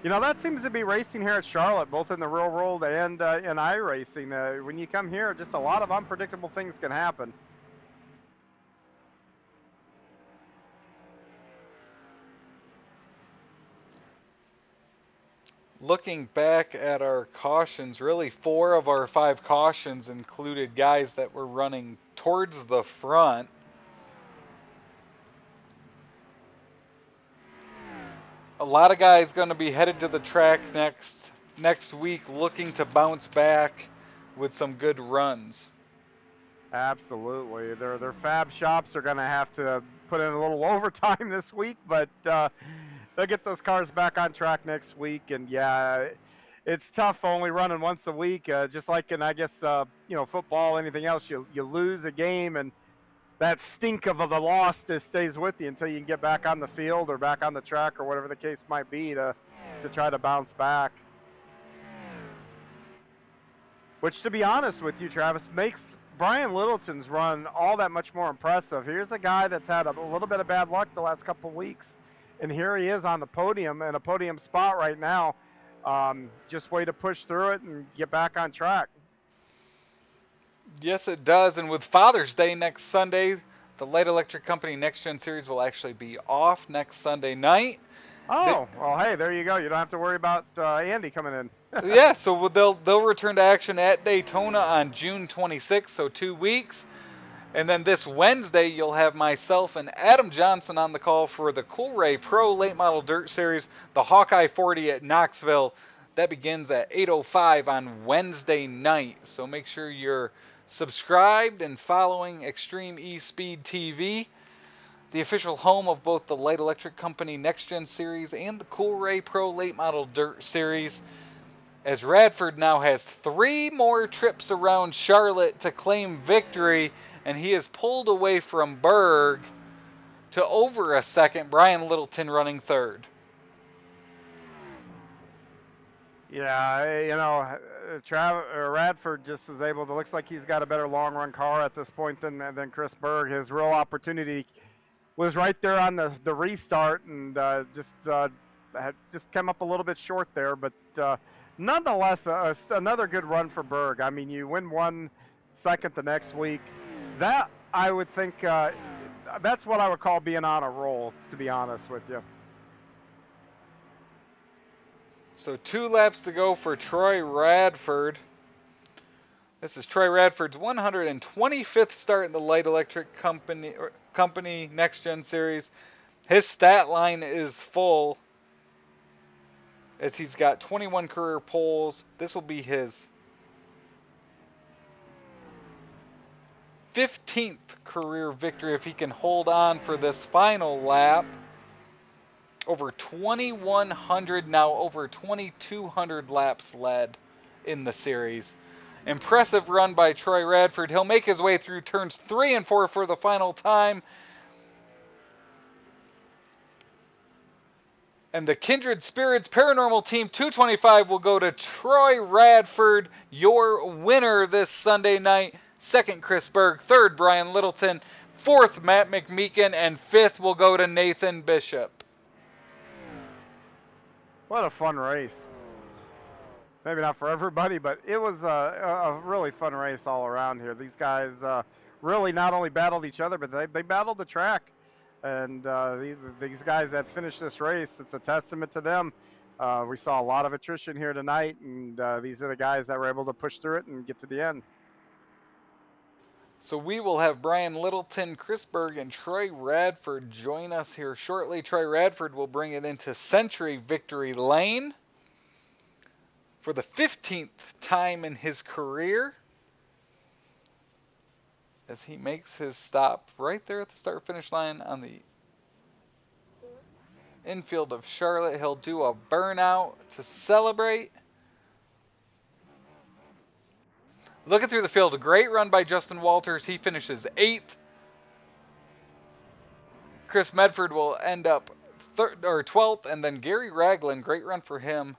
that seems to be racing here at Charlotte, both in the real world and in iRacing. When you come here, just a lot of unpredictable things can happen. Looking back at our cautions, really 4 of our 5 cautions included guys that were running towards the front. A lot of guys going to be headed to the track next week looking to bounce back with some good runs. Absolutely. Their fab shops are going to have to put in a little overtime this week, but they'll get those cars back on track next week. And yeah, it's tough only running once a week, just like in, I guess, football, anything else. You lose a game, and that stink of the loss just stays with you until you can get back on the field or back on the track or whatever the case might be to try to bounce back. Which, to be honest with you, Travis, makes Brian Littleton's run all that much more impressive. Here's a guy that's had a little bit of bad luck the last couple of weeks, and here he is on the podium, in a podium spot right now. Just way to push through it and get back on track. Yes, it does. And with Father's Day next Sunday, the Light Electric Company NextGen Series will actually be off next Sunday night. Oh, well, hey, there you go. You don't have to worry about Andy coming in. Yeah, so they'll return to action at Daytona on June 26th, so 2 weeks. And then this Wednesday, you'll have myself and Adam Johnson on the call for the Coolray Pro Late Model Dirt Series, the Hawkeye 40 at Knoxville. That begins at 8:05 on Wednesday night. So make sure you're subscribed and following Extreme eSpeed TV. the official home of both the light electric company NextGen Series and the Coolray Pro Late Model Dirt Series, as Radford now has 3 more trips around Charlotte to claim victory, and he is pulled away from Berg to over a second. Brian Littleton running third. Yeah, Radford just is able to. Looks like he's got a better long run car at this point than Chris Berg. His real opportunity was right there on the restart, and just come up a little bit short there. But nonetheless, another good run for Berg. I mean, you win 1 second the next week. That I would think that's what I would call being on a roll, to be honest with you. So 2 laps to go for Troy Radford. This is Troy Radford's 125th start in the light electric company NextGen Series. His stat line is full, as he's got 21 career poles. This will be his 15th career victory if he can hold on for this final lap. Over 2,100, now over 2,200 laps led in the series. Impressive run by Troy Radford. He'll make his way through turns 3 and 4 for the final time. And the Kindred Spirits Paranormal Team 225 will go to Troy Radford, your winner this Sunday night. 2nd, Chris Berg. 3rd, Brian Littleton. 4th, Matt McMeekin. And 5th will go to Nathan Bishop. What a fun race. Maybe not for everybody, but it was a really fun race all around here. These guys really not only battled each other, but they battled the track. And these guys that finished this race, it's a testament to them. We saw a lot of attrition here tonight, and these are the guys that were able to push through it and get to the end. So we will have Brian Littleton, Chris Berg, and Troy Radford join us here shortly. Troy Radford will bring it into Century Victory Lane for the 15th time in his career, as he makes his stop right there at the start-finish line on the infield of Charlotte. He'll do a burnout to celebrate. Looking through the field, a great run by Justin Walters. He finishes 8th. Chris Medford will end up 12th, and then Gary Ragland, great run for him.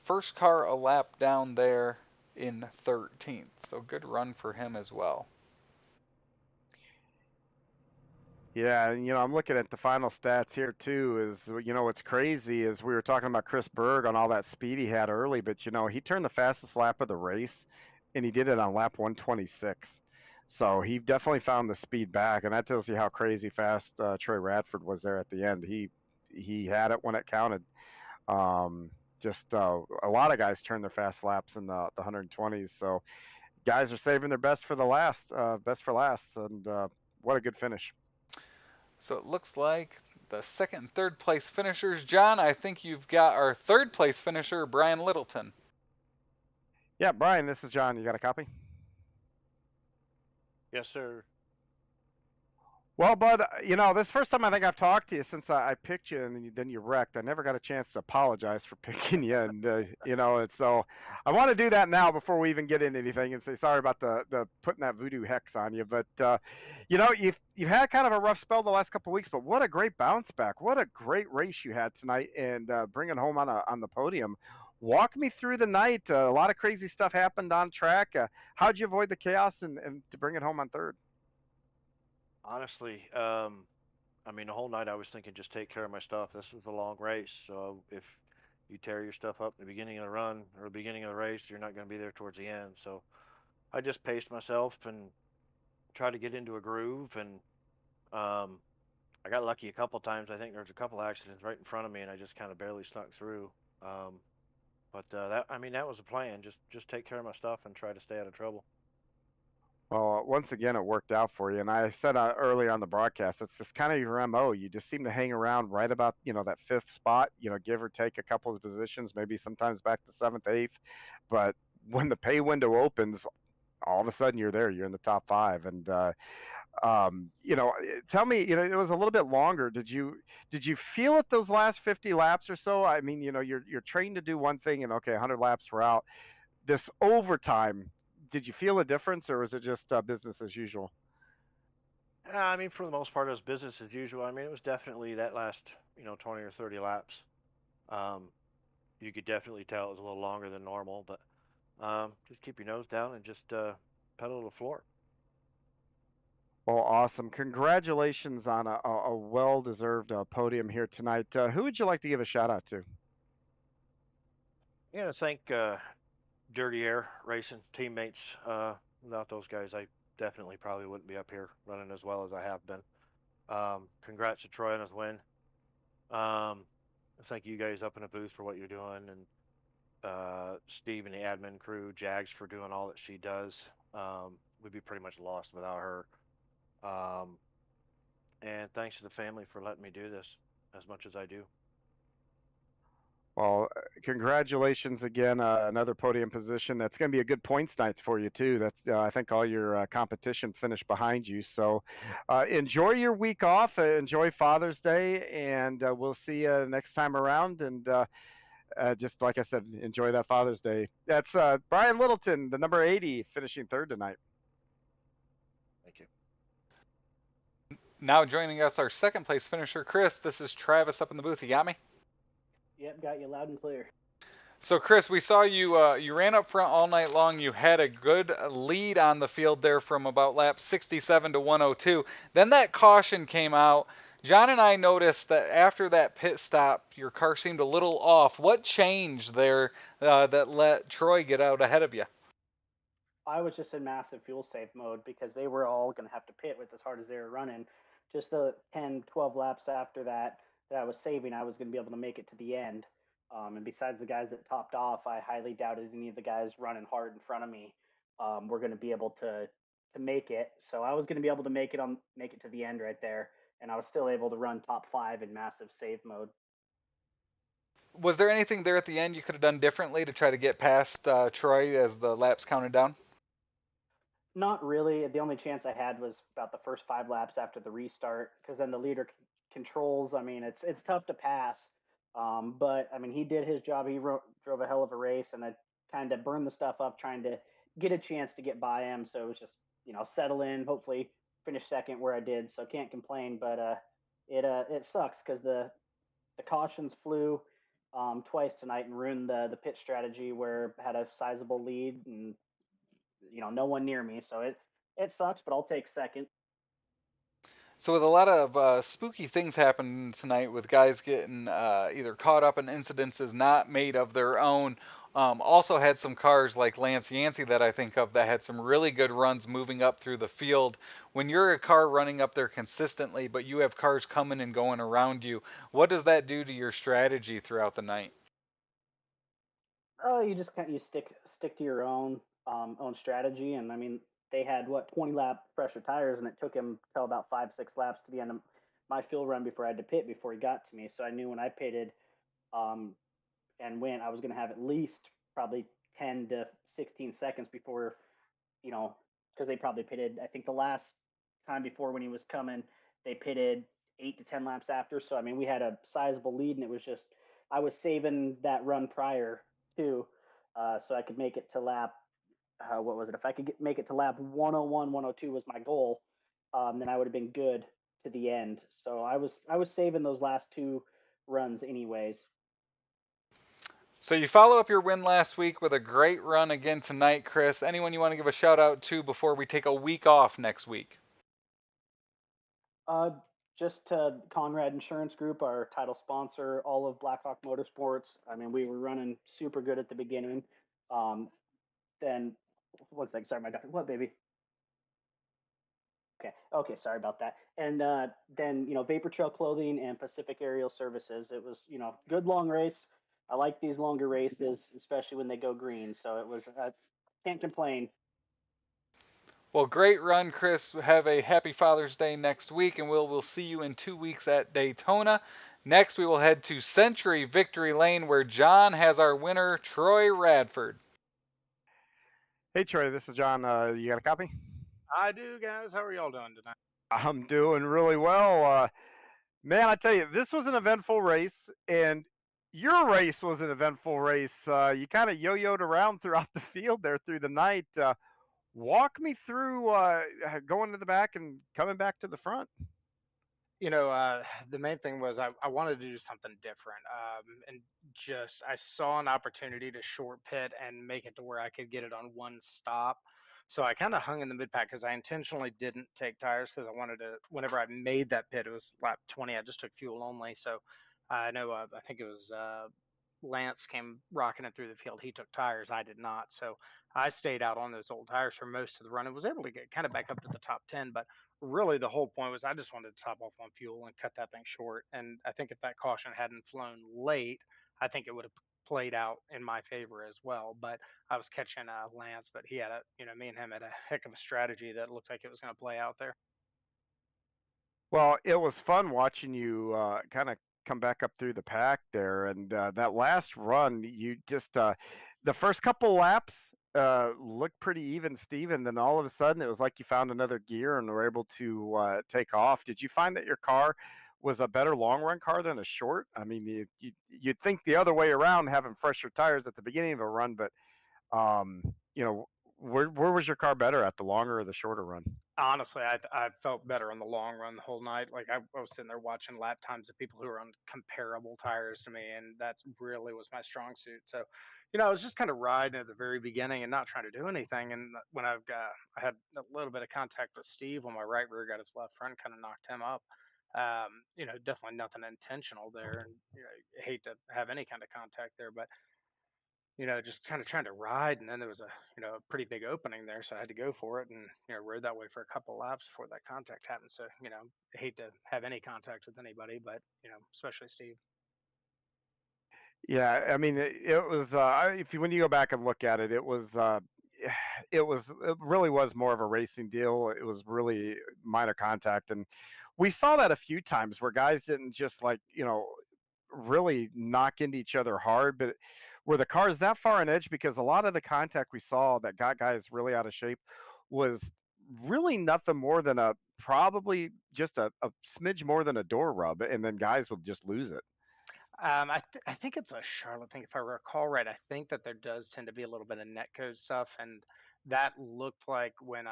First car a lap down there in 13th. So good run for him as well. Yeah, and I'm looking at the final stats here too. What's crazy is we were talking about Chris Berg on all that speed he had early, but he turned the fastest lap of the race, and he did it on lap 126. So he definitely found the speed back, and that tells you how crazy fast Troy Radford was there at the end. He had it when it counted. A lot of guys turn their fast laps in the 120s. So guys are saving their best for last, and what a good finish. So it looks like the 2nd and 3rd place finishers. John, I think you've got our 3rd place finisher, Brian Littleton. Yeah, Brian, this is John. You got a copy? Yes, sir. Well, bud, this first time I think I've talked to you since I picked you, and then you wrecked. I never got a chance to apologize for picking you, and and so I want to do that now before we even get into anything, and say sorry about the putting that voodoo hex on you. But you've had kind of a rough spell the last couple of weeks, but what a great bounce back! What a great race you had tonight, and bringing home on the podium. Walk me through the night. A lot of crazy stuff happened on track. How'd you avoid the chaos and to bring it home on third? Honestly, I mean, the whole night I was thinking just take care of my stuff. This was a long race, so if you tear your stuff up in the beginning of the run or the beginning of the race, you're not going to be there towards the end. So I just paced myself and tried to get into a groove, and I got lucky a couple times. I think there was a couple accidents right in front of me, and I just kind of barely snuck through. But that was the plan. Just take care of my stuff and try to stay out of trouble. Well, once again, it worked out for you. And I said earlier on the broadcast, it's just kind of your MO. You just seem to hang around right about, that 5th spot, give or take a couple of positions, maybe sometimes back to 7th, 8th. But when the pay window opens, all of a sudden you're there, you're in the top 5. And tell me, it was a little bit longer. Did you feel it those last 50 laps or so? I mean, you're trained to do one thing, and okay, 100 laps we're out. This overtime, did you feel a difference, or was it just business as usual? I mean, for the most part, it was business as usual. I mean, it was definitely that last, 20 or 30 laps. Um, you could definitely tell it was a little longer than normal, but just keep your nose down and just pedal to the floor. Well, awesome. Congratulations on a well-deserved podium here tonight. Who would you like to give a shout out to? Yeah, thank Dirty Air Racing teammates. Without those guys, I definitely probably wouldn't be up here running as well as I have been. Congrats to Troy on his win. Thank you guys up in the booth for what you're doing, and Steve and the admin crew, Jags for doing all that she does. We'd be pretty much lost without her. Um, and thanks to the family for letting me do this as much as I do. Well, congratulations again. Another podium position. That's going to be a good points night for you too. That's I think all your competition finished behind you. So enjoy your week off. Enjoy Father's Day, and we'll see you next time around. And just like I said, enjoy that Father's Day. That's Brian Littleton, the number 80, finishing third tonight. Thank you. Now joining us, our second place finisher, Chris. This is Travis up in the booth. You got me? Yep, got you loud and clear. So, Chris, we saw you. You ran up front all night long. You had a good lead on the field there from about lap 67 to 102. Then that caution came out. John and I noticed that after that pit stop, your car seemed a little off. What changed there that let Troy get out ahead of you? I was just in massive fuel save mode because they were all going to have to pit with as hard as they were running. Just the 10, 12 laps after that I was saving, I was going to be able to make it to the end. And besides the guys that topped off, I highly doubted any of the guys running hard in front of me were going to be able to make it. So I was going to be able to make it to the end right there, and I was still able to run top 5 in massive save mode. Was there anything there at the end you could have done differently to try to get past Troy as the laps counted down? Not really. The only chance I had was about the first 5 laps after the restart, because then the leader controls. I mean, it's tough to pass, but I mean, he did his job. He drove a hell of a race, and I kind of burned the stuff up trying to get a chance to get by him. So it was just settle in, hopefully finish second where I did. So can't complain, but it sucks because the cautions flew twice tonight and ruined the pit strategy where I had a sizable lead and no one near me. So it sucks, but I'll take second. So with a lot of spooky things happening tonight, with guys getting either caught up in incidences not made of their own, also had some cars like Lance Yancey that I think of that had some really good runs moving up through the field. When you're a car running up there consistently, but you have cars coming and going around you, what does that do to your strategy throughout the night? Oh, you just you stick to your own strategy, and I mean they had 20 lap pressure tires, and it took him till about 5-6 laps to the end of my fuel run before I had to pit before he got to me. So I knew when I pitted um, and went, I was going to have at least probably 10 to 16 seconds before because they probably pitted. I think the last time before when he was coming, they pitted 8 to 10 laps after. So I mean we had a sizable lead, and it was just I was saving that run prior too, so I could make it to lap. What was it? If I could make it to lap 101, 102 was my goal, then I would have been good to the end. So I was saving those last 2 runs anyways. So you follow up your win last week with a great run again tonight, Chris. Anyone you want to give a shout out to before we take a week off next week? Just to Conrad Insurance Group, our title sponsor, all of Blackhawk Motorsports. I mean, we were running super good at the beginning. Then, one second, sorry, my doctor. What, baby? Okay, sorry about that. And then, Vapotrail Clothing and Pacific Aerial Services. It was, good long race. I like these longer races, especially when they go green. So it was, can't complain. Well, great run, Chris. Have a happy Father's Day next week, and we'll see you in 2 weeks at Daytona. Next, we will head to Century Victory Lane, where John has our winner, Troy Radford. Hey Troy, this is John. You got a copy? I do, guys. How are y'all doing tonight? I'm doing really well. Man, I tell you, this was an eventful race, and your race was an eventful race. You kind of yo-yoed around throughout the field there through the night. Walk me through going to the back and coming back to the front. The main thing was I wanted to do something different. And just I saw an opportunity to short pit and make it to where I could get it on one stop. So I kind of hung in the mid pack because I intentionally didn't take tires because I wanted to. Whenever I made that pit, it was lap 20. I just took fuel only. So I know I think it was Lance came rocking it through the field. He took tires. I did not. So I stayed out on those old tires for most of the run and was able to get kind of back up to the top 10. But really the whole point was I just wanted to top off on fuel and cut that thing short. And I think if that caution hadn't flown late, I think it would have played out in my favor as well. But I was catching Lance, but he had me and him had a heck of a strategy that looked like it was going to play out there. Well, it was fun watching you kind of come back up through the pack there, and that last run, you just the first couple laps looked pretty even, Steven. Then all of a sudden, it was like you found another gear and were able to take off. Did you find that your car was a better long run car than a short? I mean, you'd think the other way around, having fresher tires at the beginning of a run, but um, you know, where was your car better at, the longer or the shorter run? Honestly, I felt better on the long run the whole night. Like I was sitting there watching lap times of people who are on comparable tires to me, and that really was my strong suit. So, I was just kind of riding at the very beginning and not trying to do anything. And when I had a little bit of contact with Steve on my right rear, got his left front, kind of knocked him up. Definitely nothing intentional there, and I hate to have any kind of contact there, but just kind of trying to ride, and then there was a pretty big opening there, so I had to go for it, and rode that way for a couple laps before that contact happened. So I hate to have any contact with anybody, but especially Steve. Yeah, I mean, it was if you when you go back and look at it, it was it really was more of a racing deal. It was really minor contact, and we saw that a few times where guys didn't just like really knock into each other hard, but were the cars that far on edge because a lot of the contact we saw that got guys really out of shape was really nothing more than a probably just a smidge more than a door rub, and then guys would just lose it. I think it's a Charlotte thing, if I recall right. I think that there does tend to be a little bit of netcode stuff, and that looked like when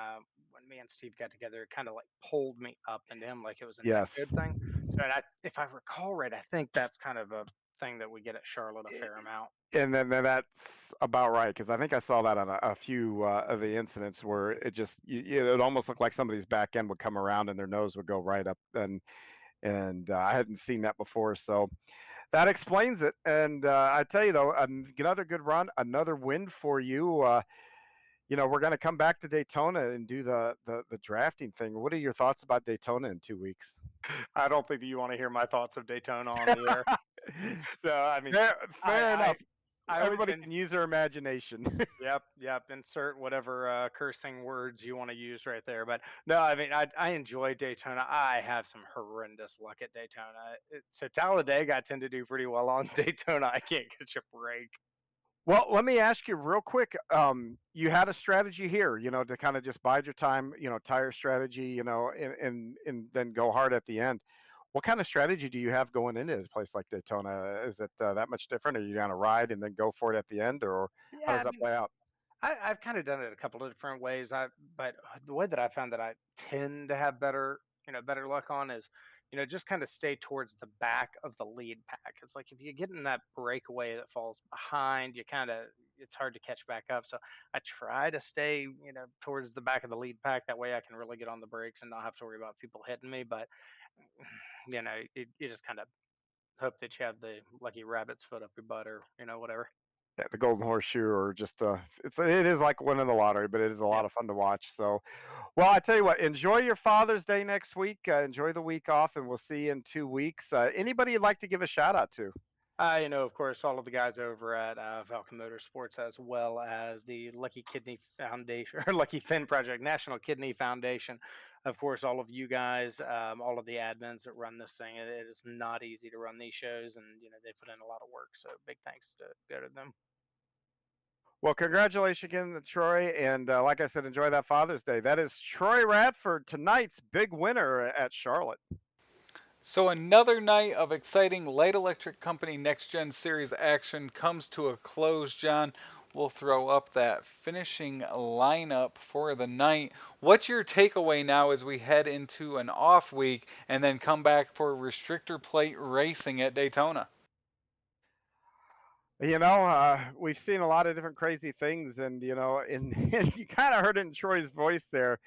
me and Steve got together, it kind of like pulled me up into him like it was a Yes. netcode thing. So, if I recall right, I think that's kind of a thing that we get at Charlotte a fair amount. And then that's about right because I think I saw that on a few of the incidents where it just it almost looked like somebody's back end would come around and their nose would go right up, and I hadn't seen that before, so that explains it. And I tell you though, another good run, another win for you. We're going to come back to Daytona and do the drafting thing. What are your thoughts about Daytona in 2 weeks? I don't think that you want to hear my thoughts of Daytona on the air. No, I mean, Fair enough. I always Everybody can use their imagination. Yep. Insert whatever cursing words you want to use right there. But no, I mean, I enjoy Daytona. I have some horrendous luck at Daytona. So Talladega, I tend to do pretty well on. Daytona, I can't catch a break. Well, let me ask you real quick. You had a strategy here, to kind of just bide your time, tire strategy, and then go hard at the end. What kind of strategy do you have going into a place like Daytona? Is it that much different? Are you going to ride and then go for it at the end, or how Yeah, does I that mean, play out? I've kind of done it a couple of different ways. But the way that I found that I tend to have better luck on is, just kind of stay towards the back of the lead pack. It's like if you get in that breakaway that falls behind, it's hard to catch back up. So I try to stay, towards the back of the lead pack. That way I can really get on the brakes and not have to worry about people hitting me. But you just kind of hope that you have the lucky rabbit's foot up your butt or whatever. Yeah, the Golden Horseshoe, or just it is like winning the lottery, but it is a lot Yep. of fun to watch. So, well, I tell you what, enjoy your Father's Day next week. Enjoy the week off, and we'll see you in 2 weeks. Anybody you'd like to give a shout out to? Of course, all of the guys over at Falcon Motorsports, as well as the Lucky Kidney Foundation or Lucky Fin Project, National Kidney Foundation. Of course, all of you guys, all of the admins that run this thing. It is not easy to run these shows, and they put in a lot of work. So big thanks to go to them. Well, congratulations again, Troy. And like I said, enjoy that Father's Day. That is Troy Radford, tonight's big winner at Charlotte. So another night of exciting Light Electric Company NextGen Series action comes to a close, John. We'll throw up that finishing lineup for the night. What's your takeaway now as we head into an off week and then come back for restrictor plate racing at Daytona? We've seen a lot of different crazy things, and and you kind of heard it in Troy's voice there.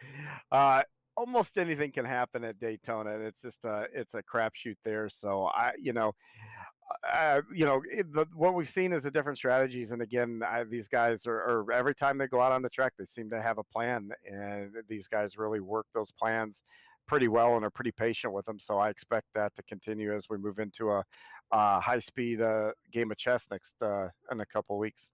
Almost anything can happen at Daytona, and it's just it's a crapshoot there. So what we've seen is the different strategies, and again, these guys are every time they go out on the track, they seem to have a plan, and these guys really work those plans pretty well and are pretty patient with them. So I expect that to continue as we move into a high-speed game of chess next in a couple weeks.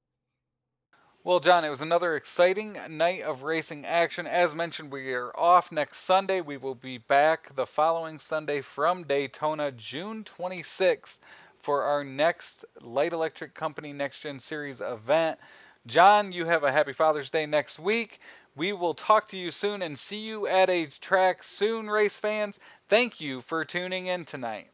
Well, John, it was another exciting night of racing action. As mentioned, we are off next Sunday. We will be back the following Sunday from Daytona, June 26th, for our next Light Electric Company Next Gen Series event. John, you have a happy Father's Day next week. We will talk to you soon and see you at a track soon, race fans. Thank you for tuning in tonight.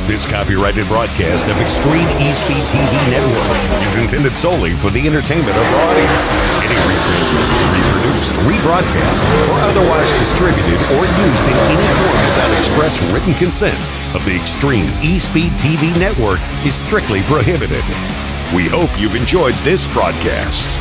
This copyrighted broadcast of Extreme eSpeed TV Network is intended solely for the entertainment of our audience. Any retransmitted, reproduced, rebroadcast, or otherwise distributed or used in any form without express written consent of the Extreme eSpeed TV Network is strictly prohibited. We hope you've enjoyed this broadcast.